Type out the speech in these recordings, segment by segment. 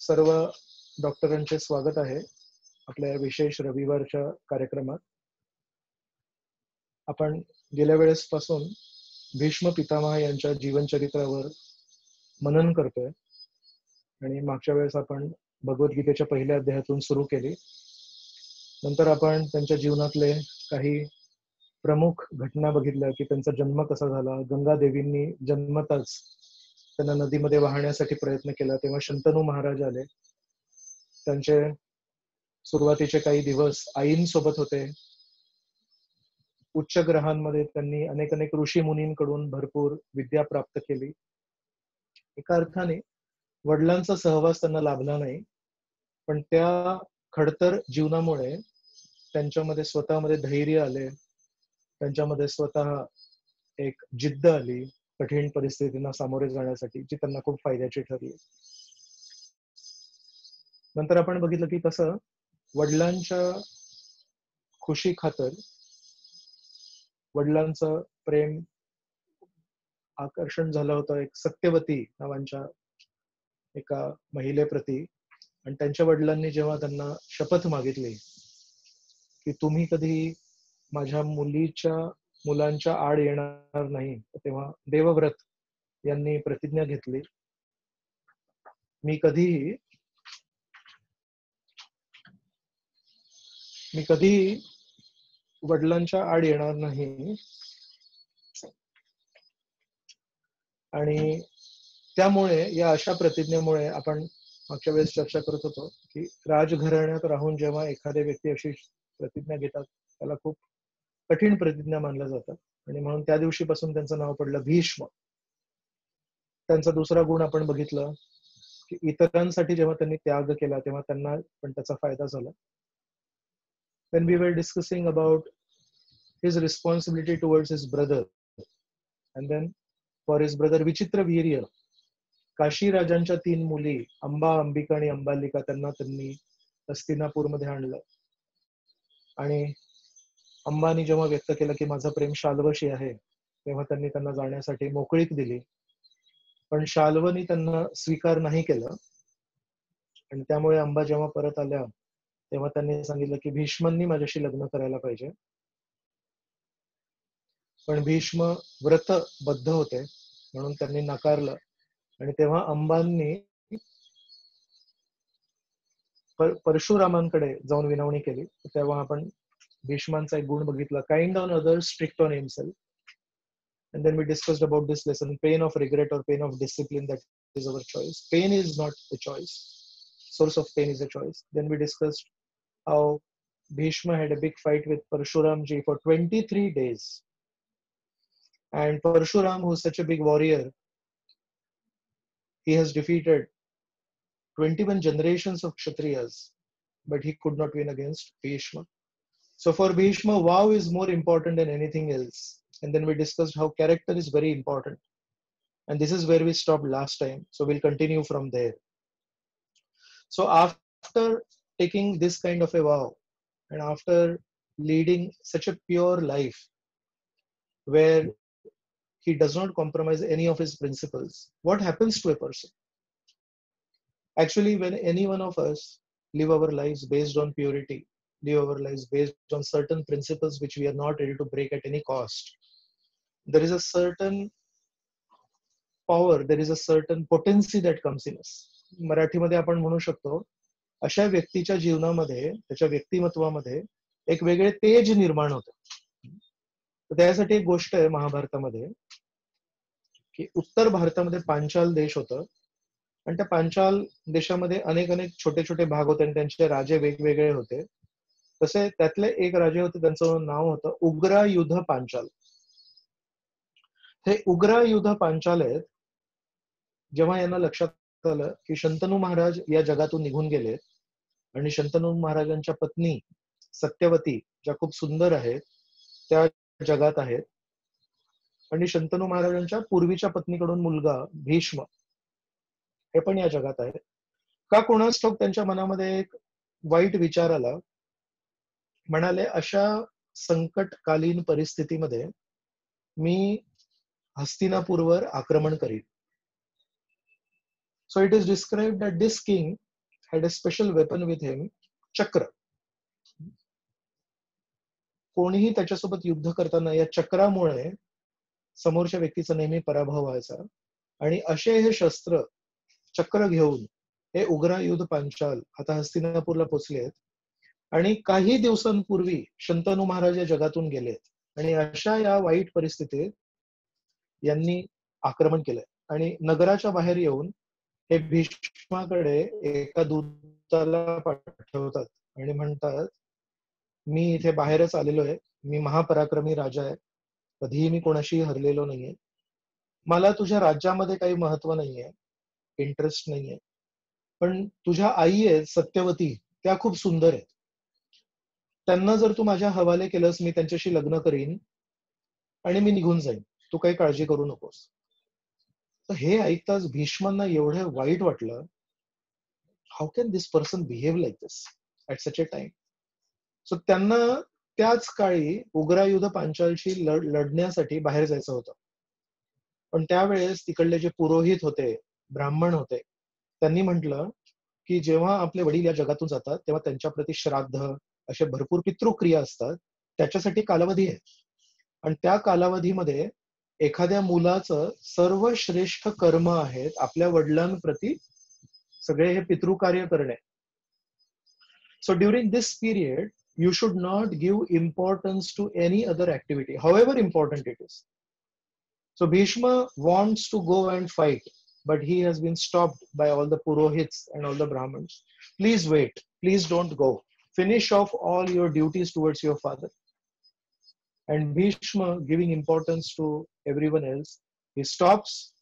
सर्व डॉक्टरांचे स्वागत आहे आपल्या विशेष रविवारच्या कार्यक्रमात. आपण गेल्या वेळेस पासून भीष्म पितामह यांच्या जीवनचरित्रावर मनन करतोय आणि मागच्या वेळेस आपण भगवद्गीतेच्या पहिल्या अध्यायातून सुरू केली. नंतर आपण त्यांच्या जीवनातले काही प्रमुख घटना बघितल्या की त्यांचा जन्म कसा झाला. गंगा देवींनी जन्मताच त्यांना नदीमध्ये वाहण्यासाठी प्रयत्न केला, तेव्हा शंतनू महाराज आले. त्यांचे सुरुवातीचे काही दिवस आईंसोबत होते. उच्च ग्रहांमध्ये त्यांनी अनेक ऋषी मुनींकडून भरपूर विद्या प्राप्त केली. एका अर्थाने वडिलांचा सहवास त्यांना लाभला नाही, पण त्या खडतर जीवनामुळे त्यांच्यामध्ये स्वतःमध्ये धैर्य आले, त्यांच्यामध्ये स्वतः एक जिद्द आली कठीण परिस्थितींना सामोरे जाण्यासाठी, जी त्यांना खूप फायद्याची ठरली. नंतर आपण बघितलं की कसं वडिलांच्या खुशी खातर वडिलांचं प्रेम आकर्षण झालं होतं एक सत्यवती नावांच्या एका महिलेप्रती. आणि त्यांच्या वडिलांनी जेव्हा त्यांना शपथ मागितली की तुम्ही कधी माझ्या मुलांच्या आड येणार नाही, तेव्हा देवव्रत यांनी प्रतिज्ञा घेतली, मी कधीही वडिलांच्या आड येणार नाही. आणि त्यामुळे या अशा प्रतिज्ञेमुळे आपण मागच्या वेळेस चर्चा करत होतो की राजघराण्यात राहून जेव्हा एखाद्या व्यक्ती अशी प्रतिज्ञा घेतात त्याला खूप कठीण प्रतिज्ञा मानलं जातं, आणि म्हणून त्या दिवशीपासून त्यांचं नाव पडलं भीष्म. त्यांचा दुसरा गुण आपण बघितलं की इतरांसाठी जेव्हा त्यांनी त्याग केला तेव्हा त्यांना पण त्याचा फायदा झाला. When we were discussing about his responsibility towards his brother, and then for his brother Vichitravirya, Kashi राजांच्या 3 मुली अंबा, अंबिका आणि अंबालिका त्यांना त्यांनी हस्तिनापूरमध्ये आणलं. आणि अंबानी जेव्हा व्यक्त केलं की माझं प्रेम शाल्वशी आहे, तेव्हा त्यांनी त्यांना जाण्यासाठी मोकळीक दिली, पण शाल्वनी त्यांना स्वीकार नाही केलं. आणि त्यामुळे अंबा जेव्हा परत आल्या तेव्हा त्यांनी सांगितलं की भीष्मांनी माझ्याशी लग्न करायला पाहिजे. पण भीष्म व्रतबद्ध होते म्हणून त्यांनी नाकारलं. आणि तेव्हा अंबांनी परशुरामांकडे जाऊन विनवणी केली. तेव्हा आपण भीष्मांचा एक गुण बघितला, kind on others, strict on himself. And then we discussed about this lesson, pain of regret or pain of discipline, that is our choice. Pain is not the choice. Source of pain is a choice. Then we discussed how Bhishma had a big fight with Parshuramji for 23 days. And Parshuram, who is such a big warrior, he has defeated 21 generations of Kshatriyas, but he could not win against Bhishma. So for Bhishma, vow is more important than anything else. And then we discussed how character is very important. And this is where we stopped last time. So we'll continue from there. So after taking this kind of a vow, and after leading such a pure life, where he does not compromise any of his principles, what happens to a person? Actually, when any one of us live our lives based on purity, live our lives based on certain principles which we are not ready to break at any cost, there is a certain power, there is a certain potency that comes in us. मराठीमध्ये आपण म्हणू शकतो अशा व्यक्तीच्या जीवनामध्ये, त्याच्या व्यक्तिमत्वामध्ये एक वेगळे तेज निर्माण होतं. तर त्यासाठी एक गोष्ट आहे महाभारतामध्ये की उत्तर भारतामध्ये पांचाल देश होतं, आणि त्या पांचाल देशामध्ये अनेक छोटे छोटे भाग होते आणि त्यांचे राजे वेगवेगळे होते. तसे त्यातले एक राजे होते, त्यांचं नाव होतं उग्रायुध पांचाल. हे उग्रायुध पांचाल आहेत. जेव्हा यांना लक्षात आलं की शंतनू महाराज या जगातून निघून गेलेत आणि शंतनू महाराजांच्या पत्नी सत्यवती, ज्या खूप सुंदर आहेत, त्या जगात आहेत, आणि शंतनू महाराजांच्या पूर्वीच्या पत्नीकडून मुलगा भीष्म हे पण या जगात आहे, का कोणास ठाऊक त्यांच्या मनामध्ये एक वाईट विचार आला. म्हणाले अशा संकटकालीन परिस्थितीमध्ये मी हस्तिनापूरवर आक्रमण करीन. So it is described that this king had a special weapon with him, चक्र. कोणीही त्याच्यासोबत युद्ध करताना या चक्रामुळे समोरच्या व्यक्तीचा नेहमी पराभव व्हायचा. आणि असे हे शस्त्र चक्र घेऊन हे उग्रायुध पांचाल आता हस्तिनापूरला पोहोचलेत. आणि काही दिवसांपूर्वी शंतनू महाराज या जगातून गेलेत. आणि अशा या वाईट परिस्थितीत यांनी आक्रमण केलंय. आणि नगराच्या बाहेर येऊन हे भीष्माकडे एका दूताला पाठवतात आणि म्हणतात, मी इथे बाहेरच आलेलो आहे, मी महापराक्रमी राजा आहे, कधीही मी कोणाशी हरलेलो नाहीये, मला तुझ्या राज्यामध्ये काही महत्व नाहीये, इंटरेस्ट नाहीये, पण तुझ्या आई आहेत सत्यवती, त्या खूप सुंदर आहेत, त्यांना जर तू माझ्या हवाले केलंस मी त्यांच्याशी लग्न करीन आणि मी निघून जाईन, तू काही काळजी करू नकोस. तर हे ऐकताच भीष्मांना एवढं वाईट वाटलं. How can this person behave like this at such a time. So त्यांना त्याच काळी उग्रायुध पांचालशी लढण्यासाठी बाहेर जायचं होतं. पण त्यावेळेस तिकडले जे पुरोहित होते, ब्राह्मण होते, त्यांनी म्हटलं की जेव्हा आपले वडील या जगातून जातात तेव्हा त्यांच्याप्रती श्राद्ध, असे भरपूर पितृक्रिया असतात, त्याच्यासाठी कालावधी आहे. आणि त्या कालावधीमध्ये एखाद्या मुलाचं सर्वश्रेष्ठ कर्म आहेत आपल्या वडिलांप्रती सगळे हे पितृकार्य करणे. So during this period you should not give importance to any other activity, however important it is. So Bhishma wants to go and fight, but he has been stopped by all the purohits and all the brahmins. Please wait, please don't go, finish off all your duties towards your father. And Bhishma, giving importance to everyone else, he stops,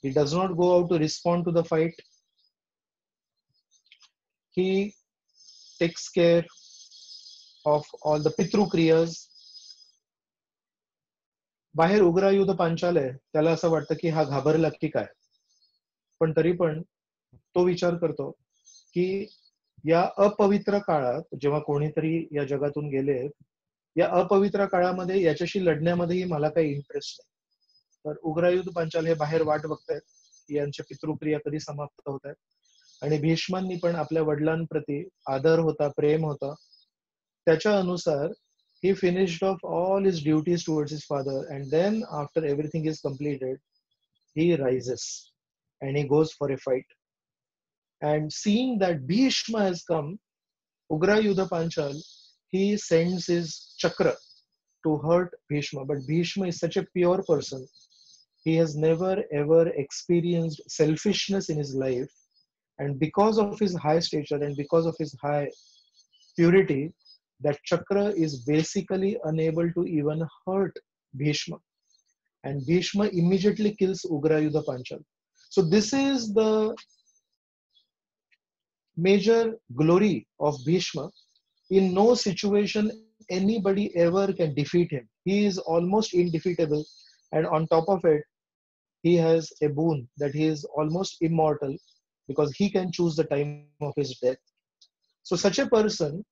he does not go out to respond to the fight, he takes care of all the pitru kriyas. बाहेर उग्रायुध पांचाल आहे, त्याला असं वाटतं की हा घाबरला की काय, पण तरी पण तो विचार करतो की या अपवित्र काळात जेव्हा कोणीतरी या जगातून गेले, या अपवित्र काळामध्ये याच्याशी लढण्यामध्येही मला काही इंटरेस्ट नाही. तर उग्रायुध पांचाल हे बाहेर वाट बघतायत यांच्या पितृक्रिया कधी समाप्त होत आहेत. आणि भीष्मांनी पण आपल्या वडिलांप्रती आदर होता, प्रेम होता, त्याच्या अनुसार he finished off all his duties towards his father, and then after everything is completed, he rises and he goes for a fight. And seeing that Bhishma has come, Ugrayudha Panchal, he sends his chakra to hurt Bhishma. But Bhishma is such a pure person. He has never ever experienced selfishness in his life. And because of his high stature and because of his high purity, that chakra is basically unable to even hurt Bhishma. And Bhishma immediately kills Ugrayudha Panchal. So this is the major glory of Bhishma. In no situation anybody ever can defeat him. He is almost indefeatable, and on top of it, he has a boon that he is almost immortal because he can choose the time of his death. So such a person,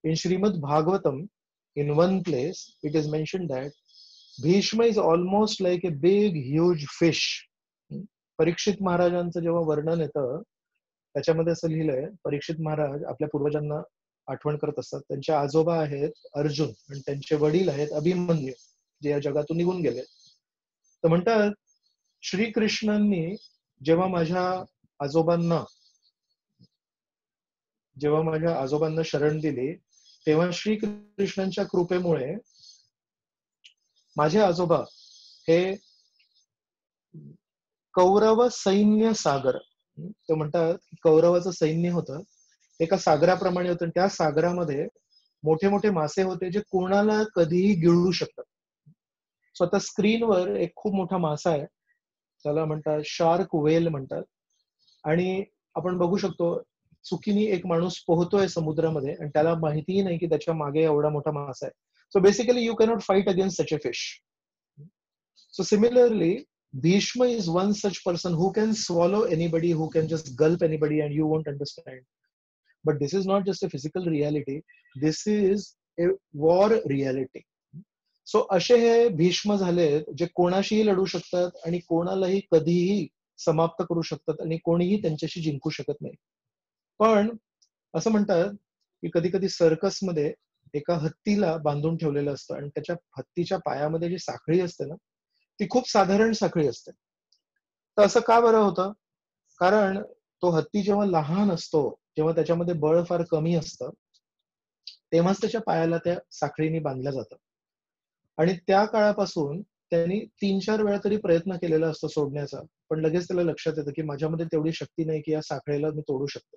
in Srimad Bhagavatam, in one place, it is mentioned that Bhishma is almost like a big, huge fish. परीक्षित महाराजांचं जेव्हा वर्णन येतं त्याच्यामध्ये असं लिहिलंय, परीक्षित महाराज आपल्या पूर्वजांना आठवण करत असतात. त्यांचे आजोबा आहेत अर्जुन आणि त्यांचे वडील आहेत अभिमन्यू, जे या जगातून निघून गेले. तर म्हणतात श्रीकृष्णांनी जेव्हा माझ्या आजोबांना शरण दिली, तेव्हा श्रीकृष्णांच्या कृपेमुळे माझे आजोबा हे कौरव सैन्य सागर, ते म्हणतात कौरवाचं सैन्य होतं, एका सागराप्रमाणे होतं. त्या सागरामध्ये मोठे मोठे मासे होते जे कोणाला कधीही गिळू शकतात. स्वतः स्क्रीनवर एक खूप मोठा मासा आहे, त्याला म्हणतात शार्क वेल म्हणतात. आणि आपण बघू शकतो चुकीने एक माणूस पोहतोय समुद्रामध्ये आणि त्याला माहितीही नाही की त्याच्या मागे एवढा मोठा मासा आहे. So basically you cannot fight against such a fish. So similarly Bhishma is one such person who can swallow anybody, who can just gulp anybody and you won't understand. But this is not just a physical reality, this is a war reality. So असे हे भीष्म झालेत जे कोणाशीही लढू शकतात आणि कोणालाही कधीही समाप्त करू शकतात आणि कोणीही त्यांच्याशी जिंकू शकत नाही. पण असं म्हणतात की कधी कधी सर्कसमध्ये एका हत्तीला बांधून ठेवलेलं असतं आणि त्याच्या हत्तीच्या पायामध्ये जी साखळी असते ना, ती खूप साधारण साखळी असते. तर असं का बरं होतं? कारण तो हत्ती जेव्हा लहान असतो, जेव्हा त्याच्यामध्ये बळ फार कमी असतं, तेव्हाच त्याच्या पायाला त्या साखळीने बांधलं जातं. आणि त्या काळापासून त्यांनी 3-4 वेळा तरी प्रयत्न केलेला असतो सोडण्याचा, पण लगेच त्याला लक्षात येतं की माझ्यामध्ये तेवढी शक्ती नाही की या साखळीला मी तोडू शकतो.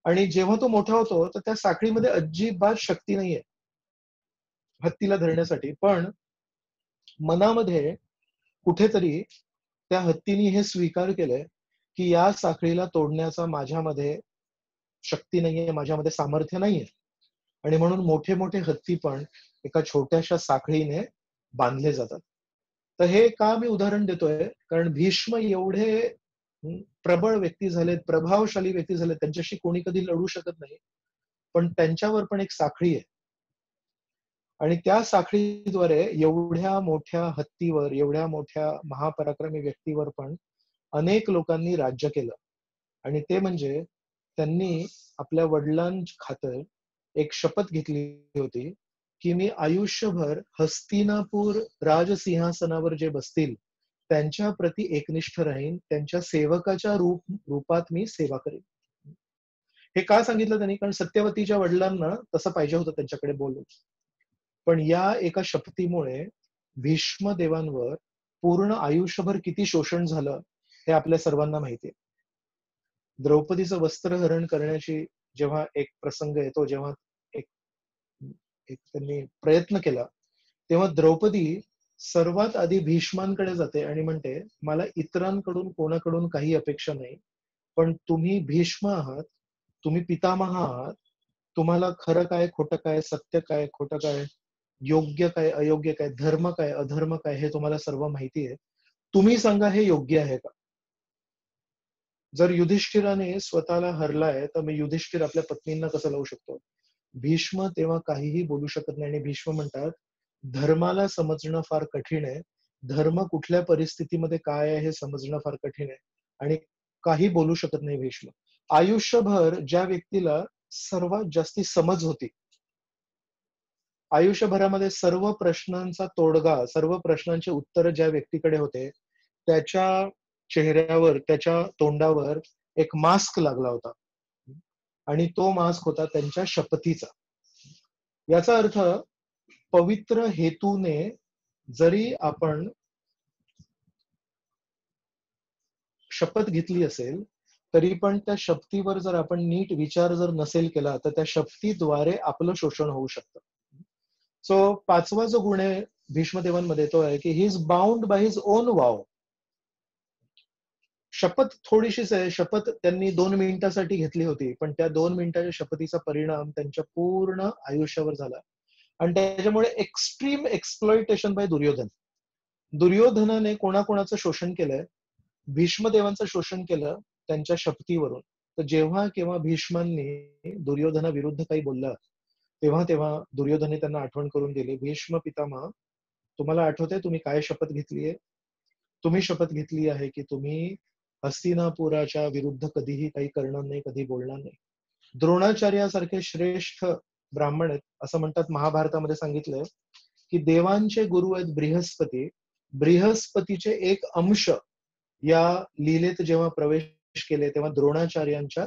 आणि जेव्हा तो मोठा होतो तर त्या साखळीमध्ये अजिबात शक्ती नाहीये हत्तीला धरण्यासाठी. पण मनामध्ये कुठेतरी त्या हत्तीने हे स्वीकार केलंय की या साखळीला तोडण्याचा माझ्यामध्ये शक्ती नाहीये, माझ्यामध्ये सामर्थ्य नाहीये. आणि म्हणून मोठे मोठे हत्ती पण एका छोट्याशा साखळीने बांधले जातात. तर हे का मी उदाहरण देतोय, कारण भीष्म एवढे प्रबळ व्यक्ती झालेत, प्रभावशाली व्यक्ती झालेत, त्यांच्याशी कोणी कधी लढू शकत नाही. पण त्यांच्यावर पण एक साखळी आहे आणि त्या साखळीद्वारे एवढ्या मोठ्या हत्तीवर, एवढ्या मोठ्या महापराक्रमी व्यक्तीवर पण अनेक लोकांनी राज्य केलं. आणि ते म्हणजे त्यांनी आपल्या वडिलांखातर एक शपथ घेतली होती की मी आयुष्यभर हस्तिनापूर राजसिंहासनावर जे बसतील त्यांच्या प्रती एकनिष्ठ राहीन, त्यांच्या सेवकाच्या रूपात मी सेवा करेन. हे का सांगितलं त्यांनी? कारण सत्यवतीच्या वडिलांना तसं पाहिजे होतं त्यांच्याकडे बोलून. पण या एका शपथीमुळे भीष्म देवांवर पूर्ण आयुष्यभर किती शोषण झालं हे आपल्या सर्वांना माहितीये. द्रौपदीचं वस्त्रहरण करण्याची जेव्हा एक प्रसंग येतो, जेव्हा एक एक त्यांनी प्रयत्न केला, तेव्हा द्रौपदी सर्वात आधी भीष्मांकडे जाते आणि म्हणते, मला इतरांकडून कोणाकडून काही अपेक्षा नाही, पण तुम्ही भीष्म आहात, तुम्ही पितामह आहात, तुम्हाला खरं काय, खोटं काय, सत्य काय, खोटं काय, योग्य काय, अयोग्य काय, धर्म काय, अधर्म काय, हे तुम्हाला सर्व माहिती आहे. तुम्ही सांगा हे योग्य आहे का? जर युधिष्ठिराने स्वतःला हरलाय, तर मी युधिष्ठिर आपल्या पत्नींना कसं लावू शकतो? भीष्म तेव्हा काहीही बोलू शकत नाही आणि भीष्म म्हणतात, धर्माला समजणं फार कठीण आहे. धर्म कुठल्या परिस्थितीमध्ये काय आहे हे समजणं फार कठीण आहे. आणि काही बोलू शकत नाही भीष्म. आयुष्यभर ज्या व्यक्तीला सर्वात जास्ती समज होती, आयुष्यभरामध्ये सर्व प्रश्नांचा तोडगा, सर्व प्रश्नांची उत्तरं ज्या व्यक्तीकडे होते, त्याच्या चेहऱ्यावर, त्याच्या तोंडावर एक मास्क लागला होता. आणि तो मास्क होता त्यांच्या शपथीचा. याचा अर्थ पवित्र हेतूने जरी आपण शपथ घेतली असेल, तरी पण त्या शपथीवर जर आपण नीट विचार जर नसेल केला, तर त्या शपथीद्वारे आपलं शोषण होऊ शकतं. सो 5वा जो गुण आहे भीष्मदेवांमध्ये तो आहे की he is bound by his on wow. शपथ थोडीशीच आहे. शपथ त्यांनी 2 मिनिटासाठी घेतली होती, पण त्या 2 मिनिटाच्या शपथीचा परिणाम त्यांच्या पूर्ण आयुष्यावर झाला. आणि त्याच्यामुळे एक्स्ट्रीम एक्सप्लॉइटेशन बाय दुर्योधन. दुर्योधनाने कोणाकोणाचं शोषण केलंय? भीष्मदेवांचं शोषण केलं त्यांच्या शपथीवरून. तर जेव्हा केव्हा भीष्मांनी दुर्योधनाविरुद्ध काही बोललं, तेव्हा तेव्हा दुर्योधनने त्यांना आठवण करून दिली, भीष्म पितामह, तुम्हाला आठवतंय तुम्ही काय शपथ घेतलीये? तुम्ही शपथ घेतली आहे की तुम्ही हस्तिनापुराच्या विरुद्ध कधीही काही करणार नाही, कधी बोलणार नाही. द्रोणाचार्यासारखे श्रेष्ठ ब्राह्मण आहेत. असं म्हणतात, महाभारतामध्ये सांगितलंय की देवांचे गुरु आहेत बृहस्पती. बृहस्पतीचे एक अंश या लीलेत जेव्हा प्रवेश केले, तेव्हा द्रोणाचार्यांच्या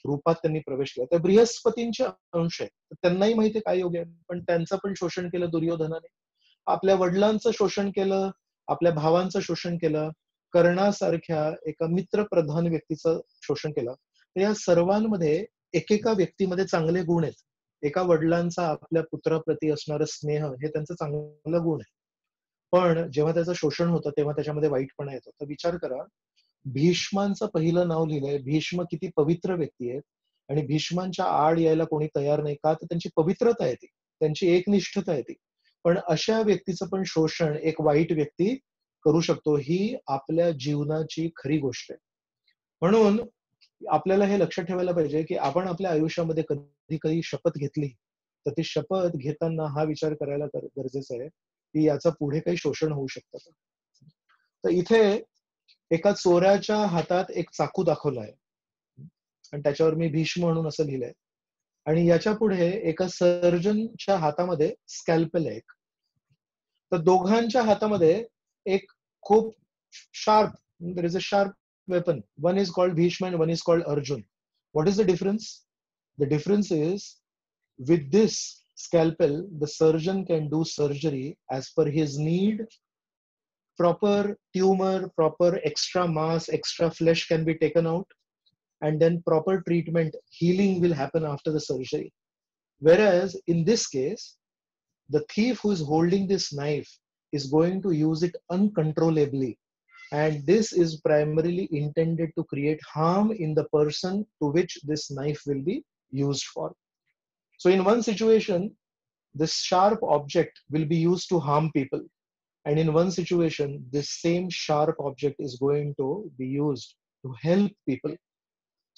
रूपात त्यांनी प्रवेश केला. तर बृहस्पतींचे अंश आहे. त्यांनाही माहिती काय योग्य आहे, पण त्यांचं पण शोषण केलं दुर्योधनाने. आपल्या वडिलांचं शोषण केलं, आपल्या भावांचं शोषण केलं, कर्णासारख्या एका मित्रप्रधान व्यक्तीचं शोषण केलं. तर या सर्वांमध्ये एकेका व्यक्तीमध्ये चांगले गुण आहेत. एका वडिलांचा आपल्या पुत्राप्रती असणारं स्नेह हे त्यांचं चांगलं गुण आहे. पण जेव्हा त्याचं शोषण होतं तेव्हा त्याच्यामध्ये वाईटपणा येतो. तर विचार करा, भीष्मांचं पहिलं नाव लिहिलंय. भीष्म किती पवित्र व्यक्ती आहेत आणि भीष्मांच्या आड यायला कोणी तयार नाही. का? तर त्यांची पवित्रता आहे ती, त्यांची एकनिष्ठता आहे ती. पण अशा व्यक्तीचं पण शोषण एक वाईट व्यक्ती करू शकतो. ही आपल्या जीवनाची खरी गोष्ट आहे. म्हणून आपल्याला हे लक्षात ठेवायला पाहिजे की आपण आपल्या आयुष्यामध्ये कधी कधी शपथ घेतली, तर ती शपथ घेताना हा विचार करायला गरजेचं आहे की याचं पुढे काही शोषण होऊ शकतं का. तर इथे एका चोराच्या हातात एक चाकू दाखवला आहे आणि त्याच्यावर मी भीष्म म्हणून असं लिहिलंय. आणि याच्या पुढे एका सर्जनच्या हातामध्ये स्कॅल्पेल आहे. तर दोघांच्या हातामध्ये एक खूप sharp, there is a sharp weapon. One is called Bhishma and one is called Arjun. What is the difference? The difference is, with this scalpel, the surgeon can do surgery as per his need. Proper tumor, proper extra mass, extra flesh can be taken out, and then proper treatment, healing will happen after the surgery. Whereas in this case, the thief who is holding this knife is going to use it uncontrollably, and this is primarily intended to create harm in the person to which this knife will be used for. So in one situation, this sharp object will be used to harm people, and in one situation, this same sharp object is going to be used to help people.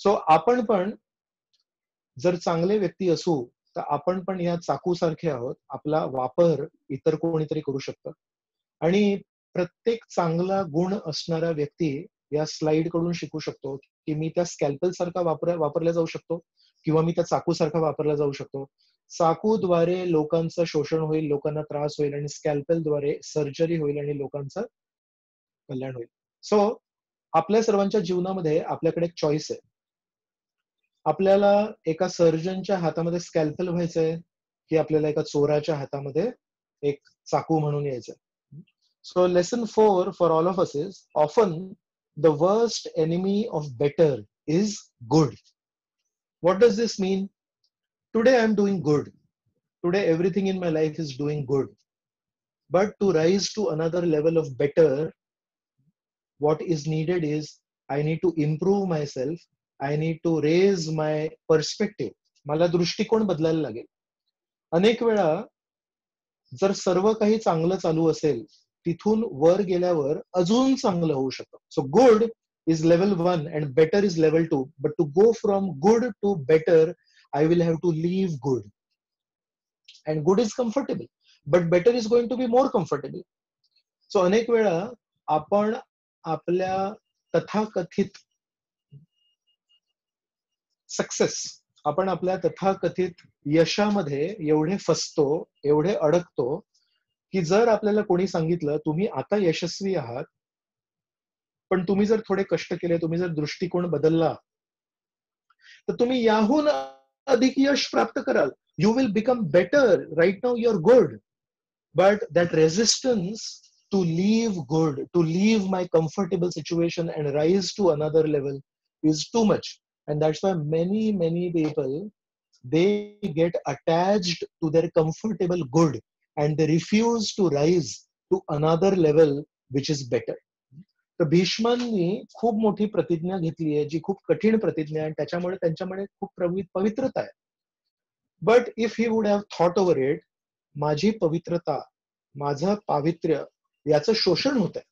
So आपण पण जर चांगले व्यक्ती असू तर आपण पण या चाकू सारखे आहोत. आपला वापर इतर कोणीतरी करू शकतं. आणि प्रत्येक चांगला गुण असणारा व्यक्ती या स्लाइड कडून शिकू शकतो की मी त्या स्कॅल्पेल सारखा वापरला जाऊ शकतो किंवा मी त्या चाकू सारखा वापरला जाऊ शकतो. चाकूद्वारे लोकांचं शोषण होईल, लोकांना त्रास होईल, आणि स्कॅल्पेलद्वारे सर्जरी होईल आणि लोकांचं कल्याण होईल. सो आपल्या सर्वांच्या जीवनामध्ये आपल्याकडे एक चॉईस आहे. आपल्याला एका सर्जनच्या हातामध्ये स्कॅल्पेल व्हायचंय की आपल्याला एका चोराच्या हातामध्ये एक चाकू म्हणून यायचंय. So lesson 4 for all of us is, often the worst enemy of better is good. What does this mean? Today I am doing good. Today everything in my life is doing good. But to rise to another level of better, what is needed is I need to improve myself. I need to raise my perspective. मला दृष्टिकोन बदलायला लागेल. अनेक वेळा जर सर्व काही चांगलं चालू असेल, तिथून वर गेल्यावर अजून चांगलं होऊ शकतं. So good is level 1 and better is level 2. But to go from good to better, I will have to leave good. And good is comfortable, but better is going to be more comfortable. So अनेक वेळा आपण आपल्या तथाकथित success, आपण आपल्या तथाकथित यशामध्ये एवढे फसतो, एवढे अडकतो की जर आपल्याला कोणी सांगितलं तुम्ही आता यशस्वी आहात, पण तुम्ही जर थोडे कष्ट केले, तुम्ही जर दृष्टिकोन बदलला, तर तुम्ही याहून अधिक यश प्राप्त कराल. You will become better. Right now you are good, but that resistance to leave good, to leave my comfortable situation and rise to another level is too much. And that's why many people, they get attached to their comfortable good and they refuse to rise to another level which is better. तर भीष्मांनी खूप मोठी प्रतिज्ञा घेतली आहे, जी खूप कठीण प्रतिज्ञा आहे, त्याच्यामुळे त्यांच्यामध्ये खूप पवित्रता आहे. But if he would have thought over it, माझी पवित्रता, माझं पावित्र्य याचं शोषण होत आहे.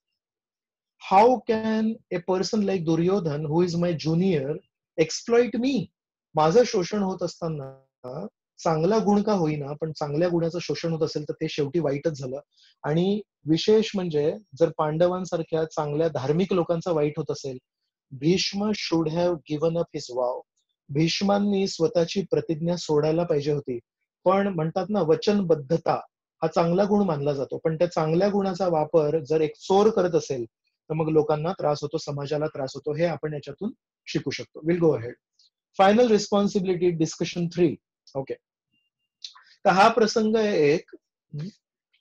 How can a person like Duryodhana, who is my junior, exploit me? माझं शोषण होत असताना चांगला गुण का होईना, पण चांगल्या गुणाचं शोषण होत असेल तर ते शेवटी वाईटच झालं. आणि विशेष म्हणजे जर पांडवांसारख्या चांगल्या धार्मिक लोकांचं वाईट होत असेल, Bhishma should have given up his vow. भीष्मांनी स्वतःची प्रतिज्ञा सोडायला पाहिजे होती. पण म्हणतात ना, वचनबद्धता हा चांगला गुण मानला जातो, पण त्या चांगल्या गुणाचा वापर जर एक चोर करत असेल तर मग लोकांना त्रास होतो, समाजाला त्रास होतो. हे आपण याच्यातून शिकू शकतो. Will go ahead. Final responsibility discussion 3. Okay, तर हा प्रसंग आहे एक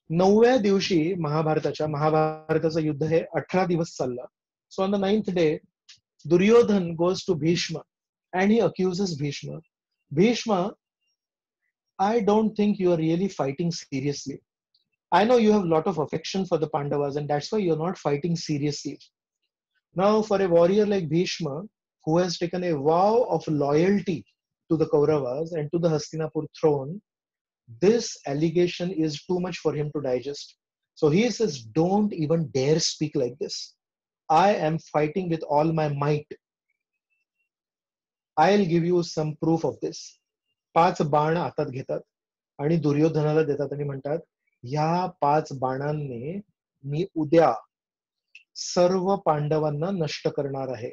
9व्या दिवशी महाभारताचं युद्ध हे 18 दिवस चाललं. So on the 9th day, Duryodhan goes to Bhishma and he accuses Bhishma. Bhishma, I don't think you are really fighting seriously. I know you have a lot of affection for the Pandavas and that's why you're not fighting seriously. Now, for a warrior like Bhishma, who has taken a vow of loyalty to the Kauravas and to the Hastinapur throne, this allegation is too much for him to digest. So he says, don't even dare speak like this. I am fighting with all my might. I'll give you some proof of this. 5 बाण हातात घेतात आणि दुर्योधनाला देतात आणि म्हणतात, ह्या 5 बाणांनी मी उद्या सर्व पांडवांना नष्ट करणार आहे.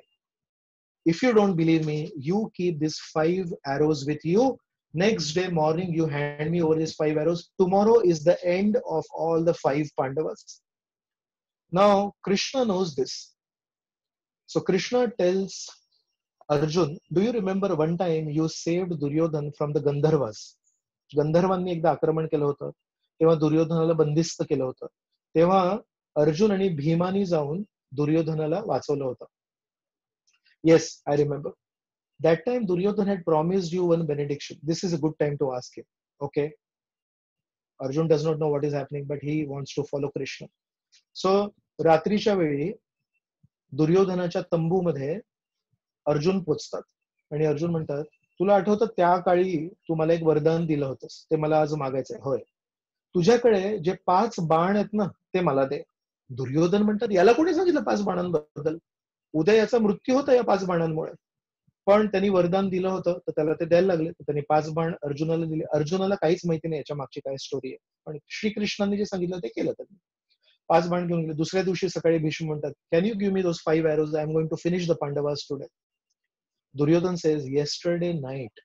If you don't believe me, you keep these 5 arrows with you. Next day morning, you hand me over these 5 arrows. Tomorrow is the end of all the 5 Pandavas. Now, Krishna knows this. So Krishna tells Arjun, do you remember one time you saved Duryodhan from the Gandharvas? गंधर्वांनी एकदा आक्रमण केलं होतं, तेव्हा दुर्योधनाला बंदिस्त केलं होतं. तेव्हा अर्जुन आणि भीमानी जाऊन दुर्योधनाला वाचवलं होतं. Yes, I remember. That time Duryodhan had promised you one benediction. This is a good time to ask him. Okay. Arjun does not know what is happening, but he wants to follow Krishna. So, रात्रीच्या वेळी दुर्योधनाच्या तंबूमध्ये अर्जुन पोचतात आणि अर्जुन म्हणतात, तुला आठवतं त्या काळी तू मला एक वरदान दिलं होतंस, ते मला आज मागायचंय. होय. तुझ्याकडे जे 5 बाण आहेत ना, ते मला दे. दुर्योधन म्हणतात, याला कोणी सांगितलं 5 बाणांबद्दल? उद्या याचा मृत्यू होता या 5 बाणांमुळे. पण त्यांनी वरदान दिलं होतं, तर त्याला ते द्यायला लागले. तर त्यांनी 5 बाण अर्जुनाला दिले. अर्जुनाला काहीच माहिती नाही याच्या मागची काय स्टोरी आहे. पण श्रीकृष्णांनी जे सांगितलं ते केलं त्यांनी. 5 बाण घेऊन गेले. दुसऱ्या दिवशी सकाळी भीष्म म्हणतात, can you give me those 5 arrows? I am going to finish the Pandavas today. Duryodhan says, yesterday night,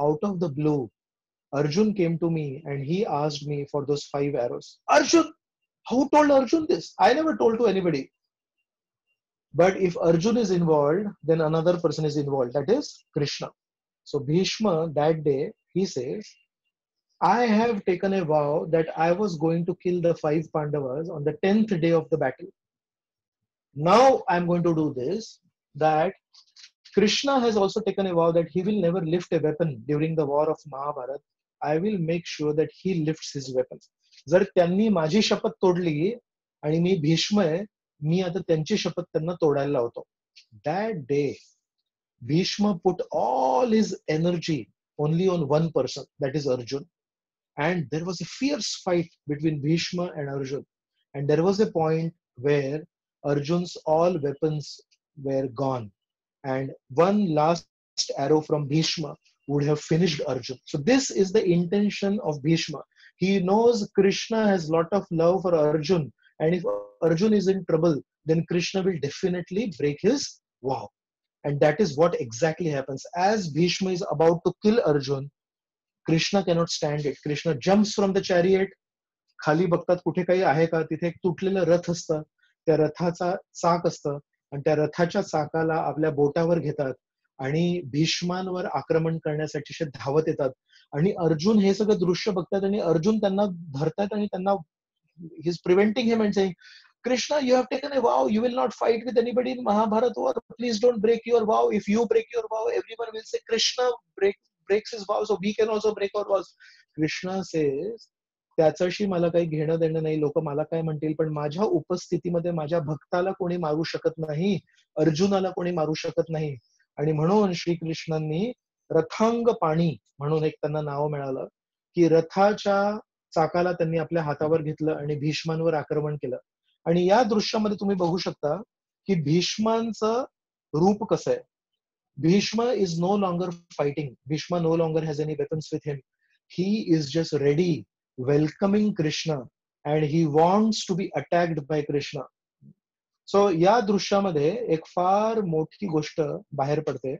out of the blue, Arjun came to me and he asked me for those 5 arrows. Arjun! Who told Arjun this? I never told to anybody. But if Arjun is involved, then another person is involved. That is Krishna. So Bhishma, that day, he says, I have taken a vow that I was going to kill the 5 Pandavas on the 10th day of the battle. Now I am going to do this, that Krishna has also taken a vow that he will never lift a weapon during the war of Mahabharat. I will make sure that he lifts his weapons. जर त्यांनी माझी शपथ तोडली आणि मी भीष्म आहे, मी आता त्यांची शपथ त्यांना तोडायला लावतो. That day, Bhishma put all his energy only on one person, that is Arjun. And there was a fierce fight between Bhishma and Arjun. And there was a point where Arjun's all weapons were gone. And one last arrow from Bhishma would have finished Arjun. So this is the intention of Bhishma. He knows Krishna has a lot of love for Arjun, and if Arjun is in trouble, then Krishna will definitely break his vow. And that is what exactly happens. As Bhishma is about to kill Arjun, Krishna cannot stand it. Krishna jumps from the chariot. खाली बघतात कुठे काही आहे का, तिथे एक तुटलेलं रथ असतं, त्या रथाचा चाक असतं, आणि त्या रथाच्या चाकाला आपल्या बोटावर घेतात आणि भीष्मांवर आक्रमण करण्यासाठी धावत येतात. आणि अर्जुन हे सगळं दृश्य बघतात आणि अर्जुन त्यांना धरतात आणि त्यांना he is preventing him and saying, Krishna, you have taken a vow. You will not fight with anybody in Mahabharata war. Please don't break your vow. If you break your vow, everyone will say Krishna breaks his vow, so we can also break our vows. Krishna says, त्याच्याशी मला काही घेणं देणं नाही, लोक मला काय म्हणतील, पण माझ्या उपस्थितीमध्ये माझ्या भक्ताला कोणी मारू शकत नाही, अर्जुनाला कोणी मारू शकत नाही. आणि म्हणून श्रीकृष्णांनी रथांग पाणी म्हणून एक त्यांना नाव मिळालं, की रथाच्या चाकाला त्यांनी आपल्या हातावर घेतलं आणि भीष्मांवर आक्रमण केलं. आणि या दृश्यामध्ये तुम्ही बघू शकता की भीष्मांचं रूप कसं आहे. Bhishma is no longer fighting. Bhishma no longer has any weapons with him. He is just ready welcoming Krishna and he wants to be attacked by Krishna. So या दृश्यामध्ये एक फार मोठी गोष्ट बाहेर पडते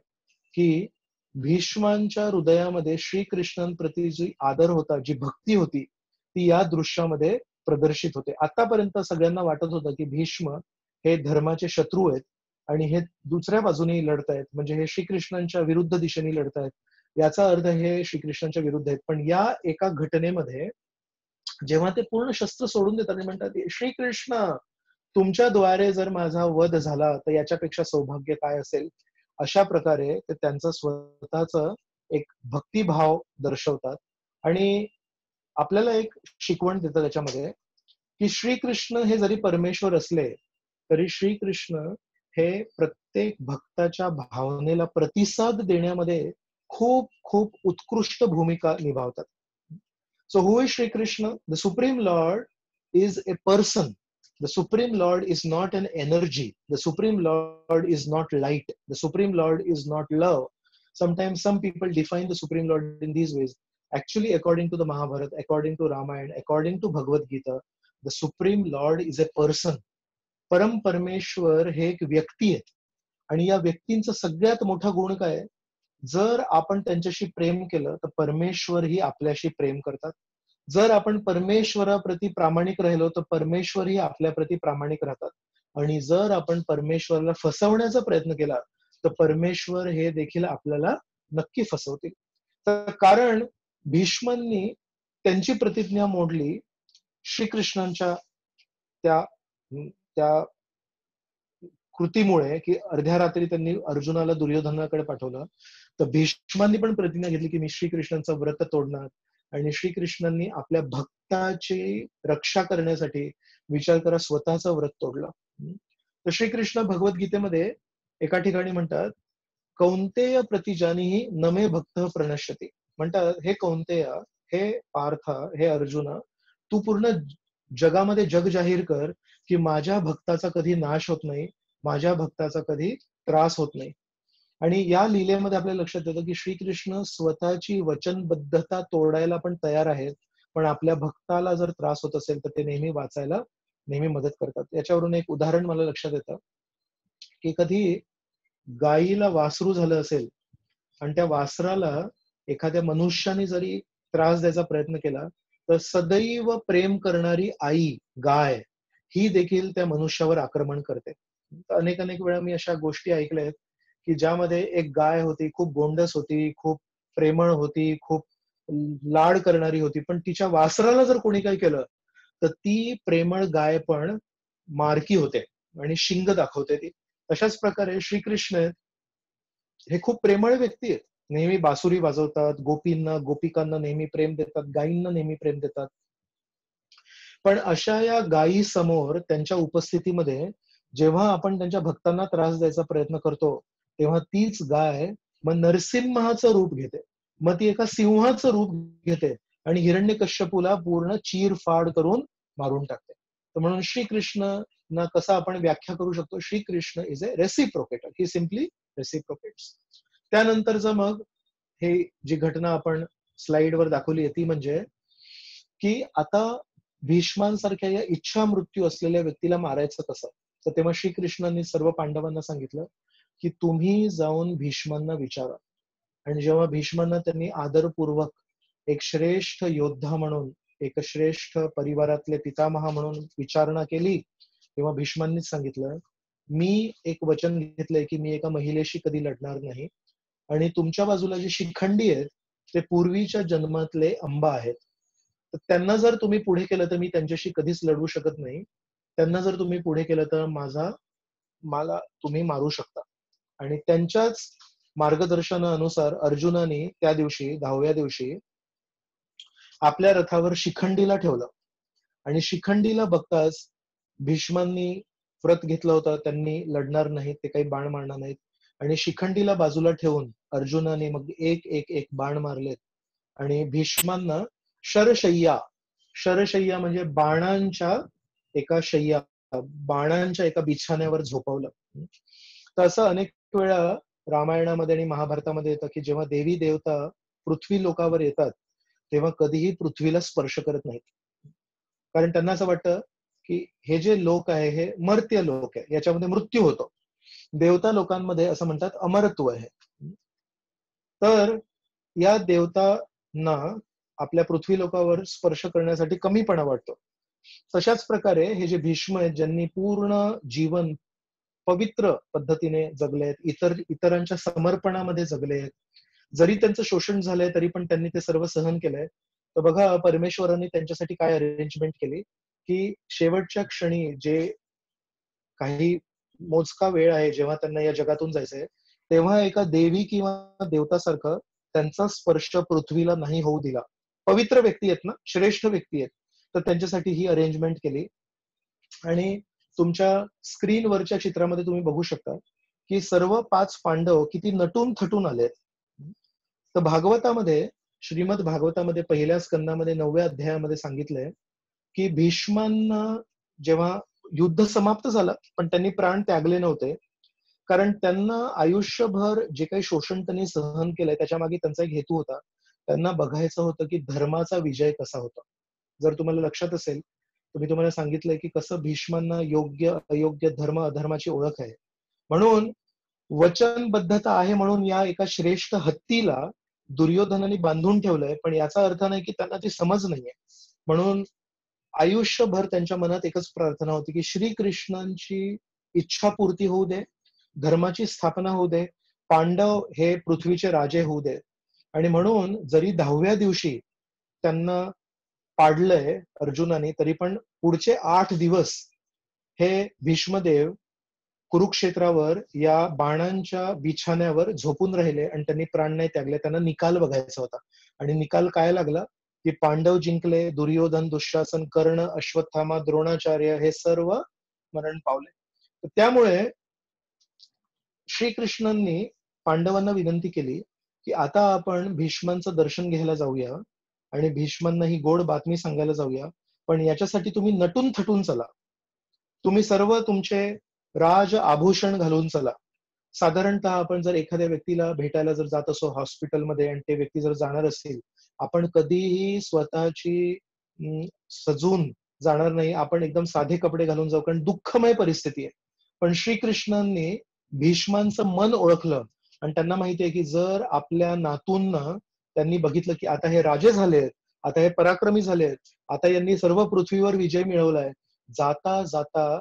की भीष्मांच्या हृदयामध्ये श्रीकृष्णांप्रती जी आदर होता, जी भक्ती होती, ती या दृश्यामध्ये प्रदर्शित होते. आतापर्यंत सगळ्यांना वाटत होतं की भीष्म हे धर्माचे शत्रू आहेत आणि हे दुसऱ्या बाजूने लढतायत, म्हणजे हे श्रीकृष्णांच्या विरुद्ध दिशेने लढतायत, याचा अर्थ हे श्रीकृष्णांच्या विरुद्ध आहेत. पण या एका घटनेमध्ये जेव्हा ते पूर्ण शस्त्र सोडून देतात आणि म्हणतात, श्रीकृष्ण, तुमच्याद्वारे जर माझा वध झाला तर याच्यापेक्षा सौभाग्य काय असेल, अशा प्रकारे ते त्यांचं स्वतःच एक भक्तिभाव दर्शवतात. आणि आपल्याला एक शिकवण देतात त्याच्यामध्ये की श्रीकृष्ण हे जरी परमेश्वर असले तरी श्रीकृष्ण हे प्रत्येक भक्ताच्या भावनेला प्रतिसाद देण्यामध्ये खूप खूप उत्कृष्ट भूमिका निभावतात. So who is Shrikrishna? The supreme lord is a person. The Supreme Lord is not an energy. The Supreme Lord is not light. The Supreme Lord is not love. Sometimes some people define the Supreme Lord in these ways. Actually, according to the Mahabharata, according to Ramayana, according to Bhagavad Gita, the Supreme Lord is a person. परम परमेश्वर हे एक व्यक्ती आहेत आणि या व्यक्तींचा सगळ्यात मोठा गुण काय, जर आपण त्यांच्याशी प्रेम केलं तर परमेश्वरही आपल्याशी प्रेम करतात. जर आपण परमेश्वराप्रती प्रामाणिक राहिलो तर परमेश्वरही आपल्याप्रती प्रामाणिक राहतात. आणि जर आपण परमेश्वराला फसवण्याचा प्रयत्न केला तर परमेश्वर हे देखील आपल्याला नक्की फसवतील. तर कारण भीष्मांनी त्यांची प्रतिज्ञा मोडली श्रीकृष्णांच्या त्या त्या कृतीमुळे, की अर्ध्या रात्री त्यांनी अर्जुनाला दुर्योधनाकडे पाठवलं. तर भीष्मांनी पण प्रतिज्ञा घेतली की मी श्रीकृष्णांचं व्रत तोडणार. आणि श्रीकृष्णांनी आपल्या भक्ताची रक्षा करण्यासाठी विचार करा स्वतःचं व्रत तोडलं. तर श्रीकृष्ण भगवद्गीतेमध्ये एका ठिकाणी म्हणतात, कौंतेय प्रतिजानीही नमे भक्त प्रणश्यती. म्हणतात, हे कौंतेय, हे पार्थ, हे अर्जुना, तू पूर्ण जगामध्ये जग जाहीर कर की माझ्या भक्ताचा कधी नाश होत नाही, माझ्या भक्ताचा कधी त्रास होत नाही. आणि या लीलेमध्ये आपल्याला लक्षात येतं की श्रीकृष्ण स्वतःची वचनबद्धता तोडायला पण तयार आहेत, पण आपल्या भक्ताला जर त्रास होत असेल तर ते नेहमी वाचायला नेहमी मदत करतात. याच्यावरून एक उदाहरण मला लक्षात येतं की कधी गायीला वासरू झालं असेल आणि त्या वासराला एखाद्या मनुष्याने जरी त्रास द्यायचा प्रयत्न केला तर सदैव प्रेम करणारी आई गाय ही देखील त्या मनुष्यावर आक्रमण करते. अनेक अनेक वेळा मी अशा गोष्टी ऐकल्या आहेत की ज्यामध्ये एक गाय होती, खूप गोंडस होती, खूप प्रेमळ होती, खूप लाड करणारी होती, पण तिच्या वासराला जर कोणी काही केलं तर ती प्रेमळ गाय पण मारकी होते आणि शिंग दाखवते ती. तशाच प्रकारे श्रीकृष्ण हे खूप प्रेमळ व्यक्ती आहेत. नेहमी बासुरी वाजवतात, गोपींना गोपिकांना नेहमी प्रेम देतात, गायींना नेहमी प्रेम देतात. पण अशा या गायी समोर त्यांच्या उपस्थितीमध्ये जेव्हा आपण त्यांच्या भक्तांना त्रास द्यायचा प्रयत्न करतो तेव्हा तीच गाय मग नरसिंहाचं रूप घेते. मग ती एका सिंहाचं रूप घेते आणि हिरण्यकश्यपूला पूर्ण चीरफाड करून मारून टाकते. तर म्हणून श्रीकृष्ण ना कसं आपण व्याख्या करू शकतो, Shrikrishna is a reciprocator, he simply reciprocates. त्यानंतरचं मग हे जी घटना आपण स्लाइडवर दाखवली आहे ती म्हणजे की आता भीष्मांसारख्या या इच्छा मृत्यू असलेल्या व्यक्तीला मारायचं कसं. तर तेव्हा श्रीकृष्णांनी सर्व पांडवांना सांगितलं की तुम्ही जाऊन भीष्मांना विचारा. आणि जेव्हा भीष्मांना त्यांनी आदरपूर्वक एक श्रेष्ठ योद्धा म्हणून, एक श्रेष्ठ परिवारातले पितामहा म्हणून विचारणा केली तेव्हा भीष्मांनीच सांगितलं, मी एक वचन घेतलंय की मी एका महिलेशी कधी लढणार नाही. आणि तुमच्या बाजूला जे शिखंडी आहेत ते पूर्वीच्या जन्मातले अंबा आहेत. तर त्यांना जर तुम्ही पुढे केलं तर मी त्यांच्याशी कधीच लढू शकत नाही. त्यांना जर तुम्ही पुढे केलं तर मला तुम्ही मारू शकता. आणि त्यांच्याच मार्गदर्शनानुसार अर्जुनाने त्या दिवशी 10व्या दिवशी आपल्या रथावर शिखंडीला ठेवलं. आणि शिखंडीला बघताच भीष्मांनी व्रत घेतलं होतं, त्यांनी लढणार नाहीत, ते काही बाण मारणार नाहीत. आणि शिखंडीला बाजूला ठेवून अर्जुनाने मग एक एक एक बाण मारलेत. आणि भीष्मांना शरशय्या, शरशय्या म्हणजे बाणांच्या एका शय्या, बाणांच्या एका बिछाण्यावर झोपवलं. तर असं अनेक वेळा रामायणामध्ये आणि महाभारतामध्ये येतं की जेव्हा देवी देवता पृथ्वी लोकावर येतात तेव्हा कधीही पृथ्वीला स्पर्श करत नाहीत. कारण त्यांना असं वाटतं की हे जे लोक आहे हे मर्त्य लोक आहे, याच्यामध्ये मृत्यू होतो. देवता लोकांमध्ये असं म्हणतात अमरत्व आहे. तर या देवतांना आपल्या पृथ्वी लोकावर स्पर्श करण्यासाठी कमीपणा वाटतो. तशाच प्रकारे हे जे भीष्म आहेत ज्यांनी पूर्ण जीवन पवित्र पद्धतीने जगलेत, इतरांच्या समर्पणामध्ये जगलेत, जरी त्यांचं शोषण झालंय तरी पण त्यांनी ते सर्व सहन केलंय. तर बघा परमेश्वरांनी त्यांच्यासाठी काय अरेंजमेंट केली की शेवटच्या क्षणी जे काही मोजका वेळ आहे जेव्हा त्यांना या जगातून जायचंय तेव्हा एका देवी किंवा देवतासारखं त्यांचा स्पर्श पृथ्वीला नाही होऊ दिला. पवित्र व्यक्ती आहेत ना, श्रेष्ठ व्यक्ती आहेत, तर त्यांच्यासाठी ही अरेंजमेंट केली. आणि तुमच्या स्क्रीनवरच्या चित्रामध्ये तुम्ही बघू शकता की सर्व 5 पांडव किती नटून थटून आलेत. तर भागवतामध्ये, श्रीमद भागवतामध्ये पहिल्या स्कंदामध्ये 9व्या अध्यायामध्ये सांगितलंय की भीष्मांना जेव्हा युद्ध समाप्त झालं पण त्यांनी प्राण त्यागले नव्हते, कारण त्यांना आयुष्यभर जे काही शोषण त्यांनी सहन केलंय त्याच्या मागे त्यांचा एक हेतू होता. त्यांना बघायचं होतं की धर्माचा विजय कसा होता. जर तुम्हाला लक्षात असेल तर मी तुम्हाला सांगितलंय की कसं भीष्मांना योग्य अयोग्य धर्म अधर्माची ओळख आहे. म्हणून वचनबद्धता आहे म्हणून या एका श्रेष्ठ हत्तीला दुर्योधनाने बांधून ठेवलंय, पण याचा अर्थ नाही की त्यांना ती समज नाहीये. म्हणून आयुष्यभर त्यांच्या मनात एकच प्रार्थना होती की श्रीकृष्णांची इच्छापूर्ती होऊ दे, धर्माची स्थापना होऊ दे, पांडव हे पृथ्वीचे राजे होऊ दे. आणि म्हणून जरी 10व्या दिवशी त्यांना पाडलंय अर्जुनाने, तरी पण पुढचे 8 दिवस हे भीष्मदेव कुरुक्षेत्रावर या बाणांच्या बिछाण्यावर झोपून राहिले आणि त्यांनी प्राण नाही त्यागले. त्यांना निकाल बघायचा होता. आणि निकाल काय लागला की पांडव जिंकले, दुर्योधन, दुःशासन, कर्ण, अश्वत्थामा, द्रोणाचार्य हे सर्व मरण पावले. त्यामुळे श्रीकृष्णांनी पांडवांना विनंती केली की आता आपण भीष्मांचं दर्शन घ्यायला जाऊया आणि भीष्मांना ही गोड बातमी सांगायला जाऊया, पण याच्यासाठी तुम्ही नटून थटून चला. तुम्ही सर्व तुमचे राज आभूषण घालून चला. साधारणतः आपण जर एखाद्या व्यक्तीला भेटायला जर जात असो हॉस्पिटलमध्ये आणि ते व्यक्ती जर जाणार असेल, आपण कधीही स्वतःची सजून जाणार नाही. आपण एकदम साधे कपडे घालून जाऊ, कारण दुःखमय परिस्थिती आहे. पण श्रीकृष्णांनी भीष्मांचं मन ओळखलं आणि त्यांना माहिती आहे की जर आपल्या नातूंना त्यांनी बघितलं की आता हे राजे झालेत, आता हे पराक्रमी झालेत, आता यांनी सर्व पृथ्वीवर विजय मिळवलाय, जाता जाता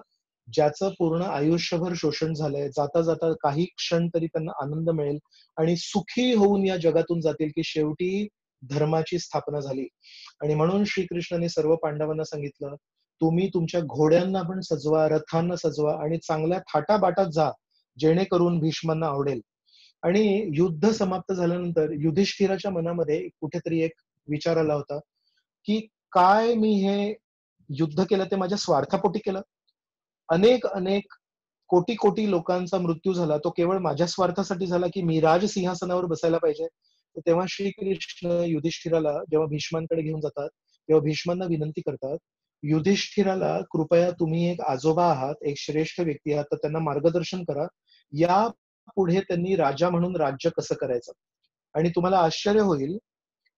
ज्याचं पूर्ण आयुष्यभर शोषण झालंय, जाता जाता काही क्षण तरी त्यांना आनंद मिळेल आणि सुखी होऊन या जगातून जातील की शेवटी धर्माची स्थापना झाली. आणि म्हणून श्रीकृष्णाने सर्व पांडवांना सांगितलं, तुम्ही तुमच्या घोड्यांना पण सजवा, रथांना सजवा आणि चांगल्या थाटाबाटात जा, जेणेकरून भीष्मांना आवडेल. आणि युद्ध समाप्त झाल्यानंतर युधिष्ठिराच्या मनामध्ये कुठेतरी एक विचार आला होता की काय मी हे युद्ध केलं ते माझ्या स्वार्थापोटी केलं? अनेक अनेक कोटी कोटी लोकांचा मृत्यू झाला, तो केवळ माझ्या स्वार्थासाठी झाला की मी राजसिंहासनावर बसायला पाहिजे? तेव्हा श्रीकृष्ण युधिष्ठिराला जेव्हा भीष्मांकडे घेऊन जातात, तेव्हा भीष्मांना विनंती करतात, युधिष्ठिराला कृपया तुम्ही एक आजोबा आहात, एक श्रेष्ठ व्यक्ती आहात, तर त्यांना मार्गदर्शन करा. या पुढे त्यांनी राजा म्हणून राज्य कसं करायचं. आणि तुम्हाला आश्चर्य होईल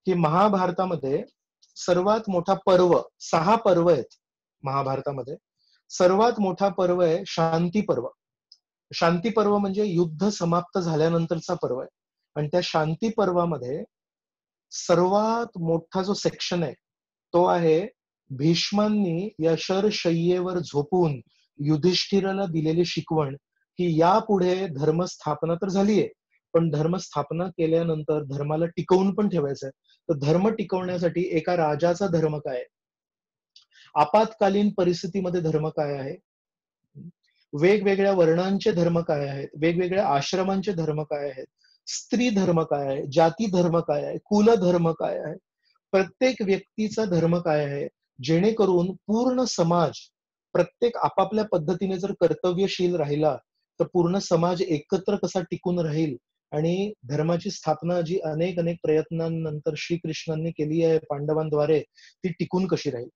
की महाभारतामध्ये सर्वात मोठा पर्व, 6 पर्व आहेत महाभारतामध्ये. सर्वात मोठा पर्व आहे शांती पर्व. शांती पर्व म्हणजे युद्ध समाप्त झाल्यानंतरचा पर्व आहे. आणि त्या शांती पर्वामध्ये सर्वात मोठा जो सेक्शन आहे तो आहे भीष्मांनी या शरशय्येवर झोपून युधिष्ठिराला दिलेली शिकवण की यापुढे धर्मस्थापना तर झालीये, पण धर्मस्थापना केल्यानंतर धर्माला टिकवून पण ठेवायचंय. तर धर्म टिकवण्यासाठी एका राजाचा धर्म काय आहे, आपत्कालीन परिस्थितीमध्ये धर्म काय आहे, वेगवेगळ्या वर्णांचे धर्म काय आहेत, वेगवेगळ्या आश्रमांचे धर्म काय आहेत, स्त्री धर्म काय आहे, जाती धर्म काय आहे, कुल धर्म काय आहे, प्रत्येक व्यक्तीचा धर्म काय आहे, जेणेकरून पूर्ण समाज प्रत्येक आपापल्या पद्धतीने जर कर्तव्यशील राहिला तर पूर्ण समाज एकत्र कसा टिकून राहील. आणि धर्माची स्थापना जी अनेक अनेक प्रयत्नांनंतर श्रीकृष्णांनी केली आहे पांडवांद्वारे, ती टिकून कशी राहील.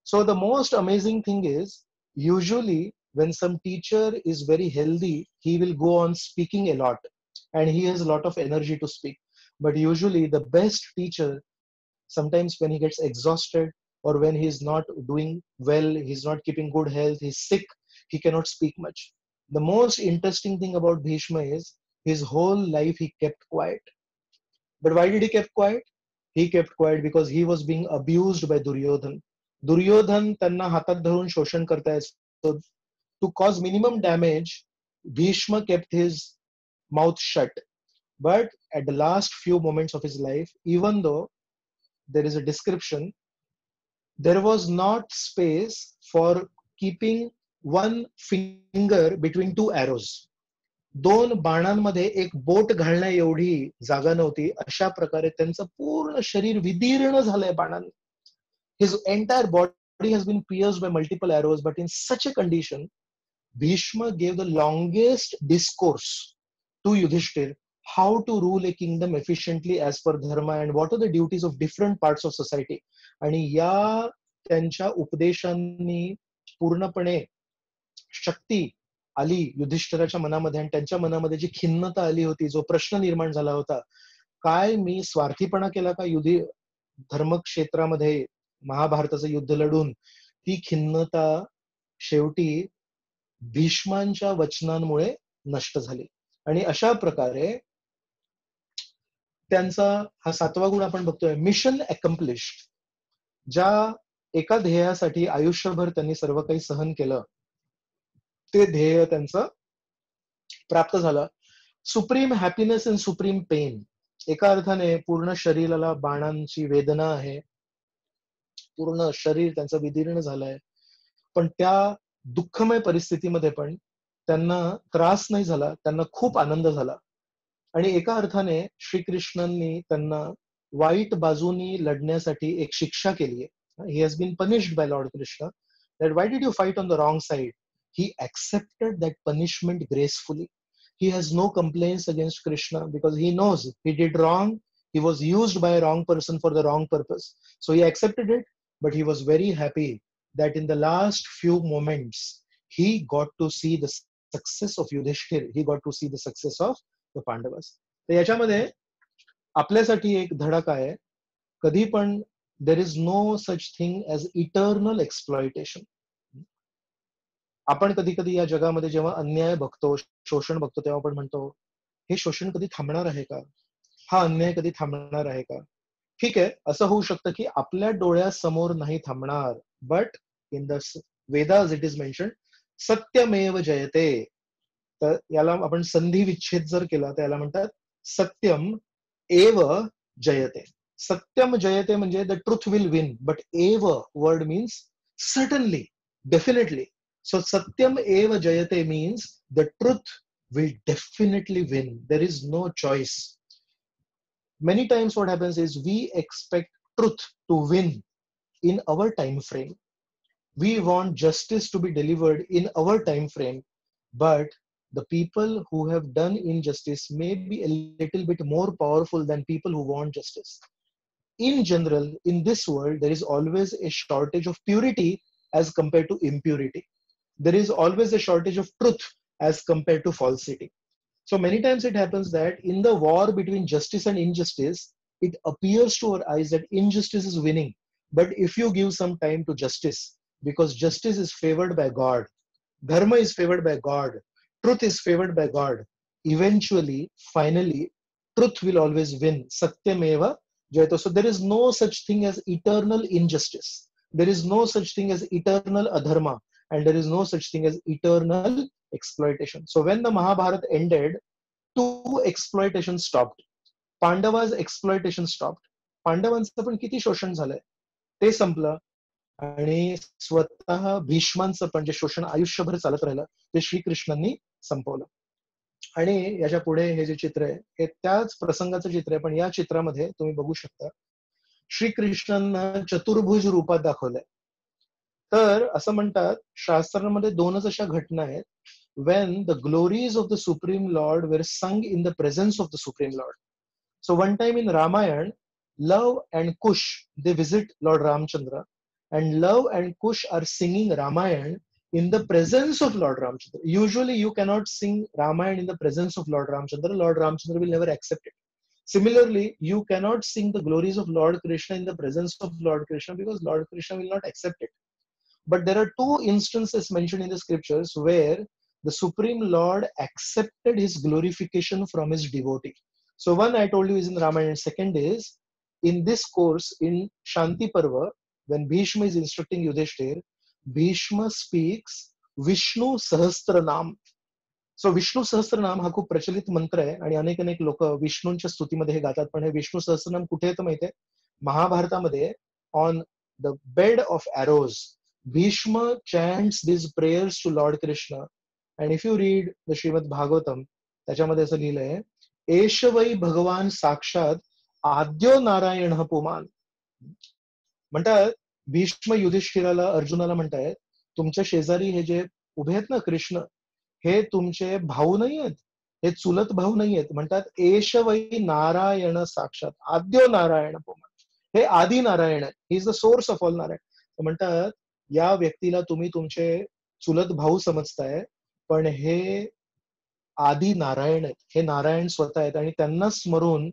So the most amazing thing is, usually when some teacher is very healthy, he will go on speaking a lot and he has a lot of energy to speak. But usually the best teacher, sometimes when he gets exhausted or when he is not doing well, he's not keeping good health, he's sick, he cannot speak much. The most interesting thing about Bhishma is his whole life he kept quiet. But why did he kept quiet? He kept quiet because he was being abused by Duryodhan. Duryodhan त्यांना हातात धरून शोषण करतायत. So to cause minimum damage, Bhishma kept his mouth shut. But at the last few moments of his life, even though there is a description, there was not space for keeping one finger between two arrows. 2 बाणांमध्ये एक बोट घालण्या एवढी जागा नव्हती. अशा प्रकारे त्यांचं पूर्ण शरीर विदीर्ण झालंय बाणांनी. His entire body has been pierced by multiple arrows, but in such a condition, Bhishma gave the longest discourse to Yudhishthir how to rule a kingdom efficiently as per dharma and what are the duties of different parts of society. आणि या त्यांच्या उपदेशांनी पूर्णपणे शक्ती आली युधिष्ठिराच्या मनामध्ये आणि त्यांच्या मनामध्ये जी खिन्नता आली होती, जो प्रश्न निर्माण झाला होता, काय मी स्वार्थीपणा केला का धर्मक्षेत्रामध्ये महाभारताचं युद्ध लढून, ती खिन्नता शेवटी भीष्मांच्या वचनांमुळे नष्ट झाली. आणि अशा प्रकारे त्यांचा हा 7वा गुण आपण बघतोय, मिशन अकम्प्लिश्ड. ज्या एका ध्येयासाठी आयुष्यभर त्यांनी सर्व काही सहन केलं, ते ध्येय त्यांचं प्राप्त झालं. Supreme happiness and supreme pain. एका अर्थाने पूर्ण शरीराला बाणांची वेदना आहे, पूर्ण शरीर त्यांचं विदीर्ण झालंय, पण त्या दुःखमय परिस्थितीमध्ये पण त्यांना त्रास नाही झाला, त्यांना खूप आनंद झाला. आणि एका अर्थाने श्रीकृष्णांनी त्यांना वाईट बाजूनी लढण्यासाठी एक शिक्षा केली आहे. He has been punished by lord Krishna, that why did you fight on the wrong side. He accepted that punishment gracefully. He has no complaints against Krishna because he knows he did wrong. He was used by a wrong person for the wrong purpose. So he accepted it, but he was very happy that in the last few moments, he got to see the success of Yudhishthir. He got to see the success of the Pandavas. तर याच्यामध्ये आपल्यासाठी एक धडा काय आहे, कधी पण there is no such thing as eternal exploitation. आपण कधी कधी या जगामध्ये जेव्हा अन्याय बघतो, शोषण बघतो, तेव्हा आपण म्हणतो हे शोषण कधी थांबणार आहे का, हा अन्याय कधी थांबणार आहे का. ठीक आहे, असं होऊ शकतं की आपल्या डोळ्यासमोर नाही थांबणार, but in the Vedas it is mention सत्यमेव जयते. तर याला आपण संधी विच्छेद जर केला तर याला म्हणतात सत्यम एव जयते. सत्यम जयते म्हणजे the truth will win, but एव word means certainly, definitely. So Satyam eva jayate means the truth will definitely win. There is no choice. Many times what happens is we expect truth to win in our time frame. We want justice to be delivered in our time frame, but the people who have done injustice may be a little bit more powerful than people who want justice. In general, in this world, there is always a shortage of purity as compared to impurity. There is always a shortage of truth as compared to falsity. So many times it happens that in the war between justice and injustice, it appears to our eyes that injustice is winning. But if you give some time to justice, because justice is favored by God, dharma is favored by God, truth is favored by God, eventually, finally, truth will always win. Satyameva jayata. So there is no such thing as eternal injustice. There is no such thing as eternal adharma. And there is no such thing as eternal exploitation. So when the Mahabharata ended, two exploitation stopped. Pandavas exploitation stopped. पांडवांचं पण किती शोषण झालंय ते संपलं, आणि स्वतः भीष्मांचं पण जे शोषण आयुष्यभर चालत राहिलं ते श्रीकृष्णांनी संपवलं. आणि याच्या पुढे हे जे चित्र आहे हे त्याच प्रसंगाचं चित्र आहे, पण या चित्रामध्ये तुम्ही बघू शकता श्रीकृष्णांना चतुर्भुज रूपात दाखवलंय. तर असं म्हणतात शास्त्रांमध्ये दोनच अशा घटना आहेत when the glories of the Supreme Lord were sung in the presence of the Supreme Lord. So one time in Ramayana, Love and Kush, they visit Lord Ramchandra, and Love and Kush are singing Ramayana in the presence of Lord Ramchandra. Usually you cannot sing Ramayana in the presence of Lord Ramchandra. Lord Ramchandra will never accept it. Similarly, you cannot sing the glories of Lord Krishna in the presence of Lord Krishna because Lord Krishna will not accept it. But there are two instances mentioned in the scriptures where the Supreme Lord accepted his glorification from his devotee. So one I told you is in Ramayana. Second is in this course in Shanti Parva, when Bhishma is instructing Yudhishthir, Bhishma speaks Vishnu Sahasranam. So Vishnu Sahasranam हा खूप प्रचलित मंत्र आहे आणि अनेक अनेक लोक विष्णूंच्या स्तुतीमध्ये हे गातात. पण हे विष्णू सहस्त्रनाम कुठे येतं माहितीये? महाभारतामध्ये on the bed of arrows Bhishma chants these prayers to Lord Krishna. And if you read the Srimad Bhagavatam, त्याच्यामध्ये असं लिहिलंय, एशवै भगवान साक्षात आद्यो नारायण पुमान. म्हणतात भीष्म युधिष्ठिराला, अर्जुनाला म्हणतायत तुमच्या शेजारी हे जे उभे आहेत ना कृष्ण, हे तुमचे भाऊ नाही आहेत, हे चुलत भाऊ नाही आहेत. म्हणतात एशवै नारायण साक्षात आद्यो नारायण पुमान. हे आदि नारायण आहे. He is the source of all Narayan. म्हणतात या व्यक्तीला तुम्ही तुमचे चुलत भाऊ समजताय, पण हे आदि नारायण आहेत, हे नारायण स्वतः आहेत. आणि त्यांना स्मरून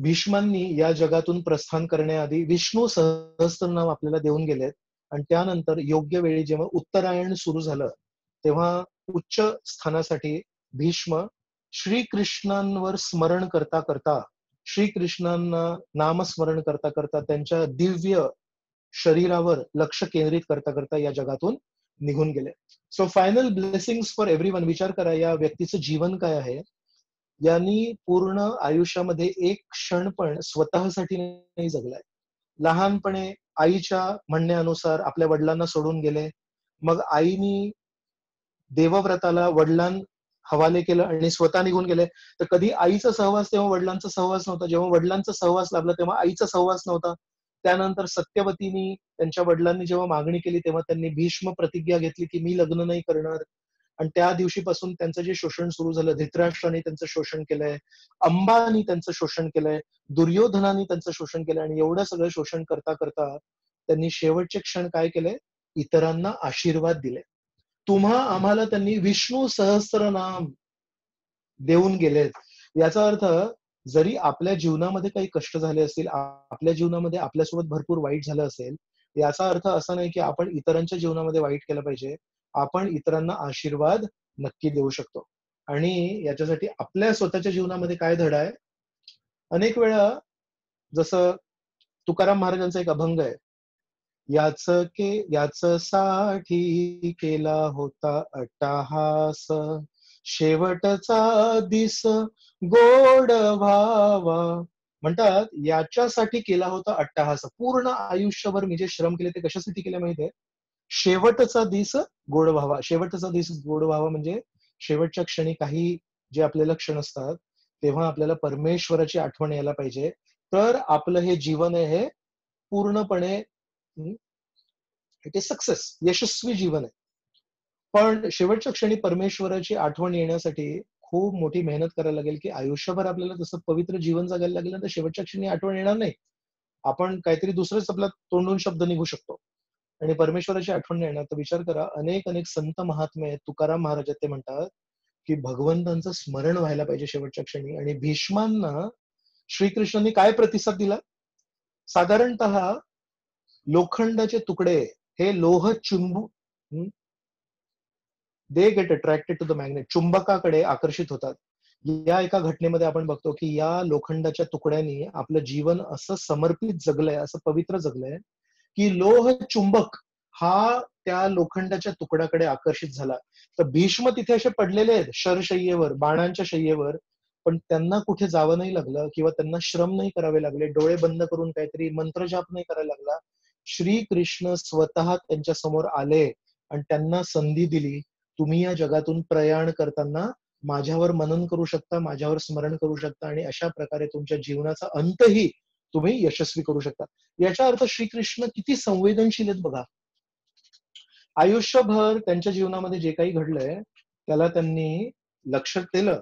भीष्मांनी या जगातून प्रस्थान करण्याआधी विष्णू सहस्त्रनाम आपल्याला देऊन गेलेत. आणि त्यानंतर योग्य वेळी जेव्हा उत्तरायण सुरू झालं तेव्हा उच्च स्थानासाठी भीष्म श्रीकृष्णांवर स्मरण करता करता, श्रीकृष्णांना नामस्मरण करता करता, त्यांच्या दिव्य शरीरावर लक्ष केंद्रित करता करता या जगातून निघून गेले. So final blessings for everyone. विचार करा, या व्यक्तीचं जीवन काय आहे. यांनी पूर्ण आयुष्यामध्ये एक क्षण पण स्वतःसाठी नाही जगलाय. लहानपणे आईच्या म्हणण्यानुसार आपल्या वडिलांना सोडून गेले. मग आईनी देवव्रताला वडिलां हवाले केलं आणि स्वतः निघून गेले. तर कधी आईचा सहवास तेव्हा वडिलांचा सहवास नव्हता, जेव्हा वडिलांचा सहवास लाभला तेव्हा आईचा सहवास नव्हता. त्यानंतर सत्यवतीनी त्यांच्या वडिलांनी जेव्हा मागणी केली तेव्हा त्यांनी भीष्म प्रतिज्ञा घेतली की मी लग्न नाही करणार. आणि त्या दिवशीपासून त्यांचं जे शोषण सुरू झालं, धृतराष्ट्राने त्यांचं शोषण केलंय, अंबानी त्यांचं शोषण केलंय, दुर्योधनाने त्यांचं शोषण केलंय. आणि एवढं सगळं शोषण करता करता त्यांनी शेवटचे क्षण काय केले, इतरांना आशीर्वाद दिले. तुम्हा आम्हाला त्यांनी विष्णू सहस्त्रनाम देऊन गेलेत. याचा अर्थ जरी आपल्या जीवनामध्ये काही कष्ट झाले असतील, आपल्या जीवनामध्ये आपल्यासोबत भरपूर वाईट झालं असेल, याचा अर्थ असा नाही की आपण इतरांच्या जीवनामध्ये वाईट केलं पाहिजे. आपण इतरांना आशीर्वाद नक्की देऊ शकतो. आणि याच्यासाठी आपल्या स्वतःच्या जीवनामध्ये काय धडा आहे. अनेक वेळा जसं तुकाराम महाराजांचा एक अभंग आहे, याच साठी केला होता अट्टहास, शेवटचा दिस गोड व्हावा. म्हणतात याच्यासाठी केला होता अट्टहास. पूर्ण आयुष्यभर मी जे श्रम केले ते कशासाठी केले माहितीये, शेवटचा दिस गोड व्हावा. शेवटचा दिस गोड व्हावा म्हणजे शेवटच्या क्षणी काही जे आपल्याला क्षण असतात तेव्हा आपल्याला परमेश्वराची आठवण यायला पाहिजे. तर आपलं हे जीवन आहे हे पूर्णपणे सक्सेस, यशस्वी जीवन आहे. पण शेवटच्या क्षणी परमेश्वराची आठवण येण्यासाठी खूप मोठी मेहनत करायला लागेल, की आयुष्यभर आपल्याला तसं पवित्र जीवन जगायला लागेल तर शेवटच्या क्षणी आठवण येणार नाही. आपण काहीतरी दुसरंच आपल्या तोंडून शब्द निघू शकतो आणि परमेश्वराची आठवण नाही येणार. तर विचार करा, अनेक अनेक संत महात्मे आहेत, तुकाराम महाराज ते म्हणतात की भगवंतांचं स्मरण व्हायला पाहिजे शेवटच्या क्षणी. आणि भीष्मांना श्रीकृष्णांनी काय प्रतिसाद दिला. साधारणतः लोखंडाचे तुकडे हे लोह चुंबू दे get attracted to the magnet, चुंबकाकडे आकर्षित होतात. या एका घटनेमध्ये आपण बघतो की या लोखंडाच्या तुकड्यांनी आपलं जीवन असं समर्पित जगलंय, असं पवित्र जगलंय की लोह चुंबक हा त्या लोखंडाच्या तुकड्याकडे आकर्षित झाला. तर भीष्म तिथे असे पडलेले आहेत शरशय्येवर, बाणांच्या शय्येवर, पण त्यांना कुठे जावं नाही लागलं किंवा त्यांना श्रम नाही करावे लागले, डोळे बंद करून काहीतरी मंत्रजाप नाही करायला लागला. श्रीकृष्ण स्वतः त्यांच्या समोर आले आणि त्यांना संधी दिली, तुम्ही या जगातून प्रयाण करताना माझ्यावर मनन करू शकता, माझ्यावर स्मरण करू शकता आणि अशा प्रकारे तुमच्या जीवनाचा अंतही तुम्ही यशस्वी करू शकता. याचा अर्थ श्रीकृष्ण किती संवेदनशील आहेत बघा. आयुष्यभर त्यांच्या जीवनामध्ये जे काही घडलंय त्याला त्यांनी लक्ष केलं,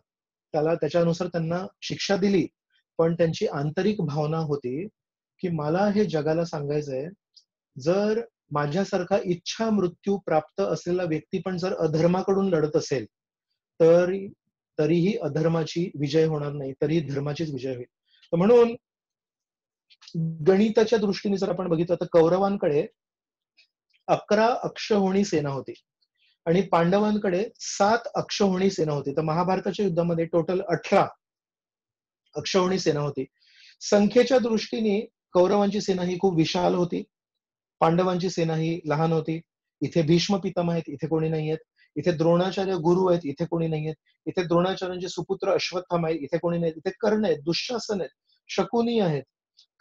त्याच्यानुसार त्यांना शिक्षा दिली, पण त्यांची आंतरिक भावना होती की मला हे जगाला सांगायचंय, जर माझ्यासारखा इच्छा मृत्यू प्राप्त असलेला व्यक्ती पण जर अधर्माकडून लढत असेल तर तरीही अधर्माची विजय होणार नाही, तरीही धर्माचीच विजय होईल. तर म्हणून गणिताच्या दृष्टीने जर आपण बघितलं तर कौरवांकडे 11 अक्षौहिणी सेना होती आणि पांडवांकडे 7 अक्षौहिणी सेना होती. तर महाभारताच्या युद्धामध्ये टोटल 18 अक्षौहिणी सेना होती. संख्येच्या दृष्टीने कौरवांची सेना ही खूप विशाल होती, पांडवांची सेना ही लहान होती. इथे भीष्म पितामह आहेत, इथे कोणी नाही आहेत. इथे द्रोणाचार्य गुरु आहेत, इथे कोणी नाही आहेत. इथे द्रोणाचार्यांचे सुपुत्र अश्वत्थामा आहेत, इथे कोणी नाहीत. इथे कर्ण आहेत, दुःशासन आहेत, शकुनी आहेत,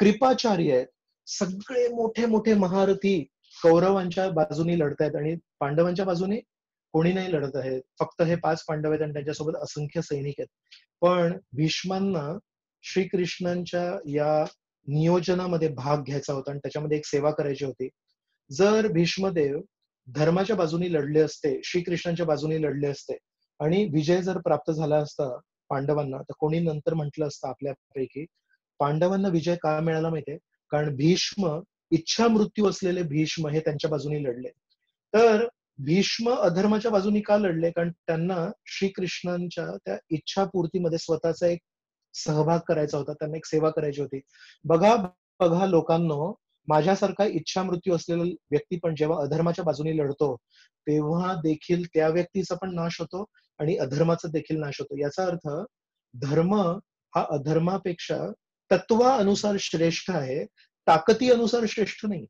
कृपाचार्य आहेत. सगळे मोठे मोठे महारथी कौरवांच्या बाजूने लढतायत आणि पांडवांच्या बाजूने कोणी नाही लढत आहे. फक्त हे 5 पांडव आहेत आणि त्यांच्यासोबत असंख्य सैनिक आहेत. पण भीष्मांना श्रीकृष्णांच्या या नियोजनामध्ये भाग घ्यायचा होता आणि त्याच्यामध्ये एक सेवा करायची होती. जर भीष्मदेव धर्माच्या बाजूने लढले असते, श्रीकृष्णांच्या बाजूने लढले असते आणि विजय जर प्राप्त झाला असता पांडवांना, तर कोणी नंतर म्हटलं असतं आपल्यापैकी पांडवांना विजय का मिळाला माहितीये, कारण भीष्म इच्छा मृत्यू असलेले भीष्म हे त्यांच्या बाजूने लढले. तर भीष्म अधर्माच्या बाजूने का लढले, कारण त्यांना श्रीकृष्णांच्या त्या इच्छापूर्तीमध्ये स्वतःचा एक सहभाग करायचा होता, त्यांना एक सेवा करायची होती. बघा बघा लोकांनो, माझ्यासारखा इच्छा मृत्यू असलेला व्यक्ती पण जेव्हा अधर्माच्या बाजूने लढतो तेव्हा देखील त्या व्यक्तीचा पण नाश होतो आणि अधर्माचा देखील नाश होतो. याचा अर्थ धर्म हा अधर्मापेक्षा तत्वानुसार श्रेष्ठ आहे, ताकदीनुसार श्रेष्ठ नाही.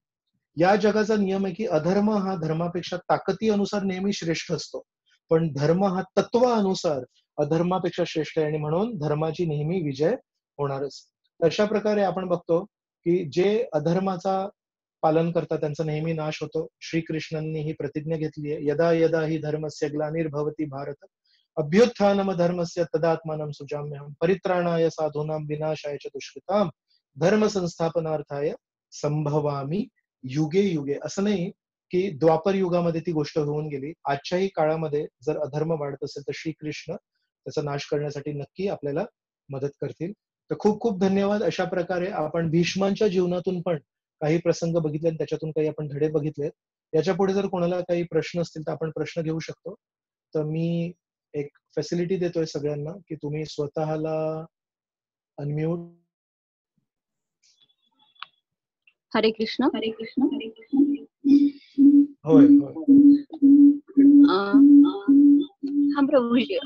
या जगाचा नियम आहे की अधर्म हा धर्मापेक्षा ताकदीनुसार नेहमी श्रेष्ठ असतो, पण धर्म हा तत्वानुसार अधर्मापेक्षा श्रेष्ठ आहे आणि म्हणून धर्माची नेहमी विजय होणारच. अशा प्रकारे आपण बघतो की जे अधर्माचा पालन करतात त्यांचा नेहमी नाश होतो. श्रीकृष्णांनी ही प्रतिज्ञा घेतली आहे, यदा यदा ही धर्मस्य ग्लानिर्भवति भारत अभ्युत्थानम धर्मस्य तदात्मानं सुजाम्यहं परित्राणाय साधूनां विनाशाय च दुष्कृतां धर्म संस्थापनार्थाय संभवामी युगे युगे. असं नाही की द्वापर युगामध्ये ती गोष्ट होऊन गेली. आजच्याही काळामध्ये जर अधर्म वाढत असेल तर श्रीकृष्ण त्याचा नाश करण्यासाठी नक्की आपल्याला मदत करतील. तर खूप खूप धन्यवाद. अशा प्रकारे आपण भीष्मांच्या जीवनातून पण काही प्रसंग बघितले आणि त्याच्यातून काही आपण धडे बघितलेत. याच्या पुढे जर कोणाला काही प्रश्न असतील तर आपण प्रश्न घेऊ शकतो. तर मी एक फॅसिलिटी देतोय सगळ्यांना की तुम्ही स्वतःला अनम्यूट. हरे कृष्ण. हरे कृष्ण. हरे कृष्ण. होय होय. हा प्रभूजी,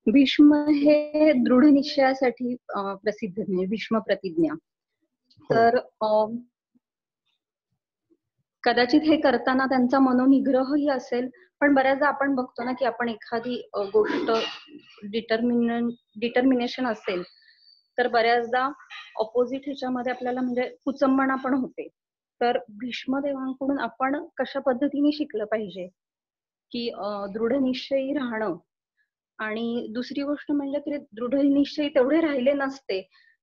भीष्म हे दृढ निश्चयासाठी प्रसिद्ध म्हणजे भीष्म प्रतिज्ञा. तर कदाचित हे करताना त्यांचा मनोनिग्रहही असेल, पण बऱ्याचदा आपण बघतो ना की आपण एखादी गोष्ट डिटर्मिनेशन असेल तर बऱ्याचदा ऑपोजिट ह्याच्यामध्ये आपल्याला म्हणजे कुचंबणा पण होते. तर भीष्मदेवांकडून आपण कशा पद्धतीने शिकलं पाहिजे की दृढ निश्चयी राहणं. आणि दुसरी गोष्ट म्हणजे की दृढ निश्चयी तेवढे राहिले नसते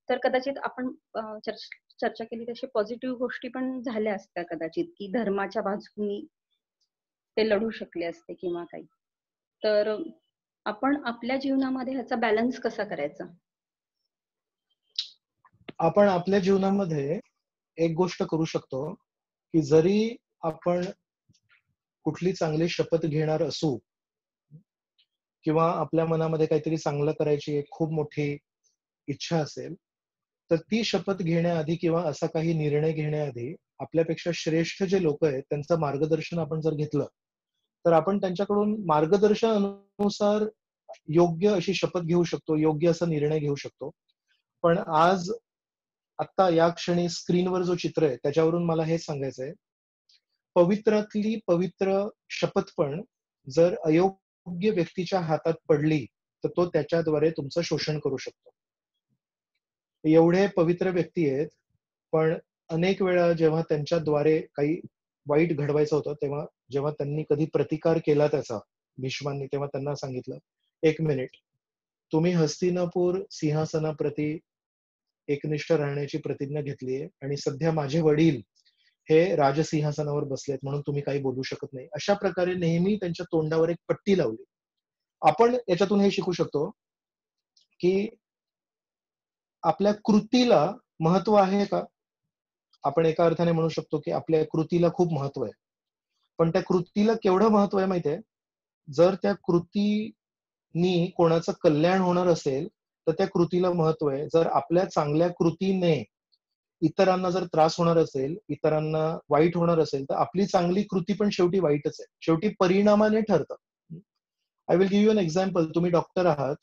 तर कदाचित आपण चर्चा केली तशी पॉझिटिव्ह गोष्टी पण झाल्या असत्या कदाचित, की धर्माच्या बाजूनी ते लढू शकले असते किंवा काही. तर आपण आपल्या जीवनामध्ये ह्याचा बॅलन्स कसा करायचा? आपण आपल्या जीवनामध्ये एक गोष्ट करू शकतो की जरी आपण कुठली चांगली शपथ घेणार असू किंवा आपल्या मनामध्ये काहीतरी चांगलं करायची एक खूप मोठी इच्छा असेल, तर ती शपथ घेण्याआधी किंवा असा काही निर्णय घेण्याआधी आपल्यापेक्षा श्रेष्ठ जे लोक आहेत त्यांचं मार्गदर्शन आपण जर घेतलं तर आपण त्यांच्याकडून मार्गदर्शनानुसार योग्य अशी शपथ घेऊ शकतो, योग्य असा निर्णय घेऊ शकतो. पण आज आता या क्षणी स्क्रीनवर जो चित्र आहे त्याच्यावरून मला हे सांगायचंय, पवित्रातली पवित्र शपथ पण जर अयोग्य व्यक्तीच्या हातात पडली तर तो त्याच्याद्वारे तुमचं शोषण करू शकतो. एवढे पवित्र व्यक्ती आहेत पण अनेक वेळा जेव्हा त्यांच्याद्वारे काही वाईट घडवायचं होतं तेव्हा जेव्हा त्यांनी कधी प्रतिकार केला त्याचा भीष्मांनी, तेव्हा त्यांना सांगितलं, एक मिनिट, तुम्ही हस्तिनापूर सिंहासनाप्रती एकनिष्ठ राहण्याची प्रतिज्ञा घेतली आहे आणि सध्या माझे वडील हे राजसिंहासनावर बसलेत म्हणून तुम्ही काही बोलू शकत नाही. अशा प्रकारे नेहमी त्यांच्या तोंडावर एक पट्टी लावली. आपण याच्यातून हे शिकू शकतो की आपल्या कृतीला महत्व आहे का. आपण एका अर्थाने म्हणू शकतो की आपल्या कृतीला खूप महत्व आहे, पण त्या कृतीला केवढं महत्व आहे माहितीये, जर त्या कृतीनी कोणाचं कल्याण होणार असेल तर त्या कृतीला महत्व आहे. जर आपल्या चांगल्या कृतीने इतरांना जर त्रास होणार असेल, इतरांना वाईट होणार असेल तर आपली चांगली कृती पण शेवटी वाईटच आहे, शेवटी परिणामाने ठरतं. I will give you an example. तुम्ही डॉक्टर आहात,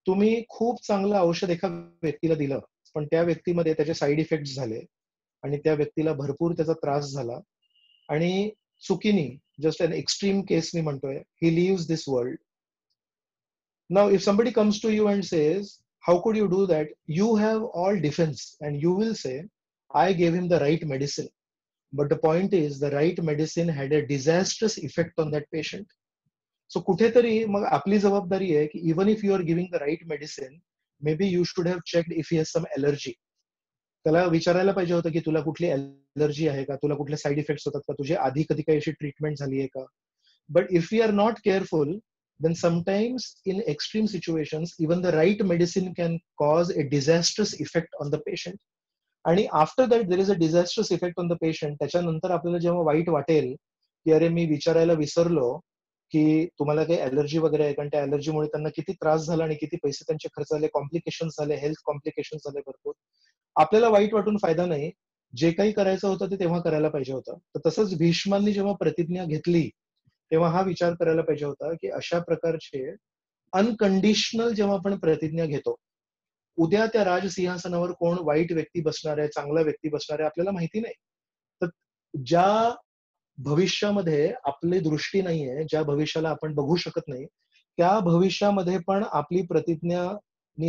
तुम्ही खूप चांगलं औषध एका व्यक्तीला दिलं पण त्या व्यक्तीमध्ये त्याचे साईड इफेक्ट झाले आणि त्या व्यक्तीला भरपूर त्याचा त्रास झाला आणि चुकीनी, जस्ट अन एक्स्ट्रीम केस मी म्हणतोय, he lives this world. Now if somebody comes to you and says, how could you do that? You have all defense and you will say, I gave him the right medicine. But the point is, the right medicine had a disastrous effect on that patient. So कुठेतरी मग आपली जबाबदारी आहे की even if you are giving the right medicine, maybe you should have checked if he has some allergy. त्याला विचारायला पाहिजे होतं की तुला कुठली ॲलर्जी आहे का, तुला कुठले साईड इफेक्ट्स होतात का, तुझी आधी कधी काही अशी ट्रीटमेंट झाली आहे का. But if we are not careful then sometimes in extreme situations even the right medicine can cause a disastrous effect on the patient. आणि after that there is a disastrous effect on the patient. त्याच्यानंतर आपल्याला जेव्हा वाईट वाटेल की अरे मी विचारायला विसरलो की तुम्हाला काही ॲलर्जी वगैरे आहे, कारण त्या ॲलर्जीमुळे त्यांना किती त्रास झाला आणि किती पैसे त्यांचे खर्च झाले, कॉम्प्लिकेशन्स झाले, हेल्थ कॉम्प्लिकेशन्स झाले भरपूर. आपल्याला वाईट वाटून फायदा नाही. जे काही करायचं होतं ते तेव्हा करायला पाहिजे होतं. तर तसंच भीष्मांनी जेव्हा प्रतिज्ञा घेतली तेव्हा हा विचार करायला पाहिजे होता की अशा प्रकारचे अनकंडिशनल जेव्हा आपण प्रतिज्ञा घेतो, उद्या त्या राजसिंहासनावर कोण वाईट व्यक्ती बसणार आहे, चांगला व्यक्ती बसणार आहे आपल्याला माहिती नाही. तर ज्या भविष्यामध्ये आपली दृष्टी नाहीये, ज्या भविष्याला आपण बघू शकत नाही, त्या भविष्यामध्ये पण आपली प्रतिज्ञा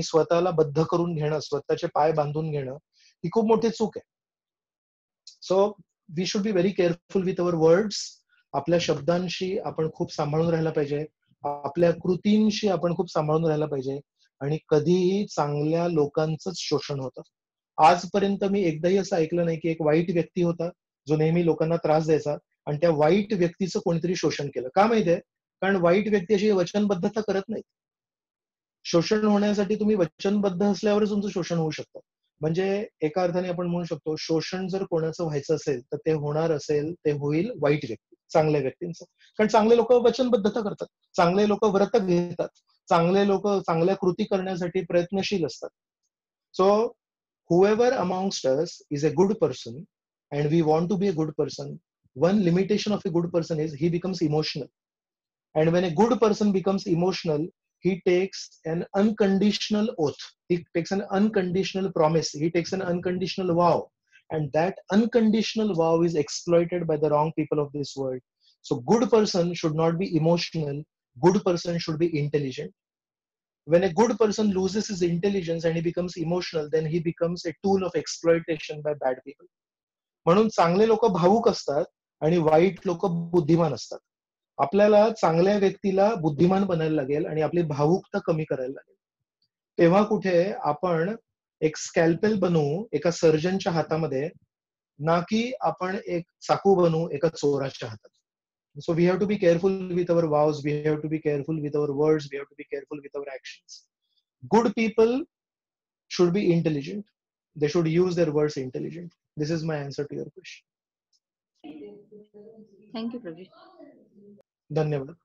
स्वतःला बद्ध करून घेणं, स्वतःचे पाय बांधून घेणं, ही खूप मोठी चूक आहे. So we should be very careful with our words. आपल्या शब्दांशी आपण खूप सांभाळून राहायला पाहिजे. आपल्या कृतींशी आपण खूप सांभाळून राहायला पाहिजे. आणि कधीही चांगल्या लोकांचंच शोषण होतं. आजपर्यंत मी एकदाही असं ऐकलं नाही की एक वाईट व्यक्ती होता जो नेहमी लोकांना त्रास द्यायचा आणि त्या वाईट व्यक्तीचं कोणीतरी शोषण केलं. का माहितीये? कारण वाईट व्यक्ती अशी वचनबद्धता करत नाही. शोषण होण्यासाठी तुम्ही वचनबद्ध असल्यावरच तुमचं शोषण होऊ शकतं. म्हणजे एका अर्थाने आपण म्हणू शकतो, शोषण जर कोणाचं व्हायचं असेल तर ते होणार असेल, ते होईल वाईट व्यक्ती, चांगल्या व्यक्तींचं. कारण चांगले लोक वचनबद्धता करतात, चांगले लोक व्रत घेतात, चांगले लोक चांगल्या कृती करण्यासाठी प्रयत्नशील असतात. So whoever amongst us is a good person and we want to be a good person, one limitation of a good person is he becomes emotional. And when a good person becomes emotional, he takes an unconditional oath. He takes an unconditional promise. He takes an unconditional vow. And that unconditional vow is exploited by the wrong people of this world. So good person should not be emotional. Good person should be intelligent. When a good person loses his intelligence and he becomes emotional, then he becomes a tool of exploitation by bad people. म्हणून चांगले लोक भावुक असतात आणि वाईट लोक बुद्धिमान असतात. आपल्याला चांगल्या व्यक्तीला बुद्धिमान बनायला लागेल आणि आपली भावुकता कमी करायला लागेल. तेव्हा कुठे आपण एक स्कॅल्पेल बनवू एका सर्जनच्या हातामध्ये, ना की आपण एक चाकू बनवू एका चोराच्या हातात. So we have to be careful with our vows, we have to be careful with our words, we have to be careful with our actions. Good people should be intelligent. They should use their words intelligently. This is my answer to your question. Thank you, Prajesh. धन्यवाद.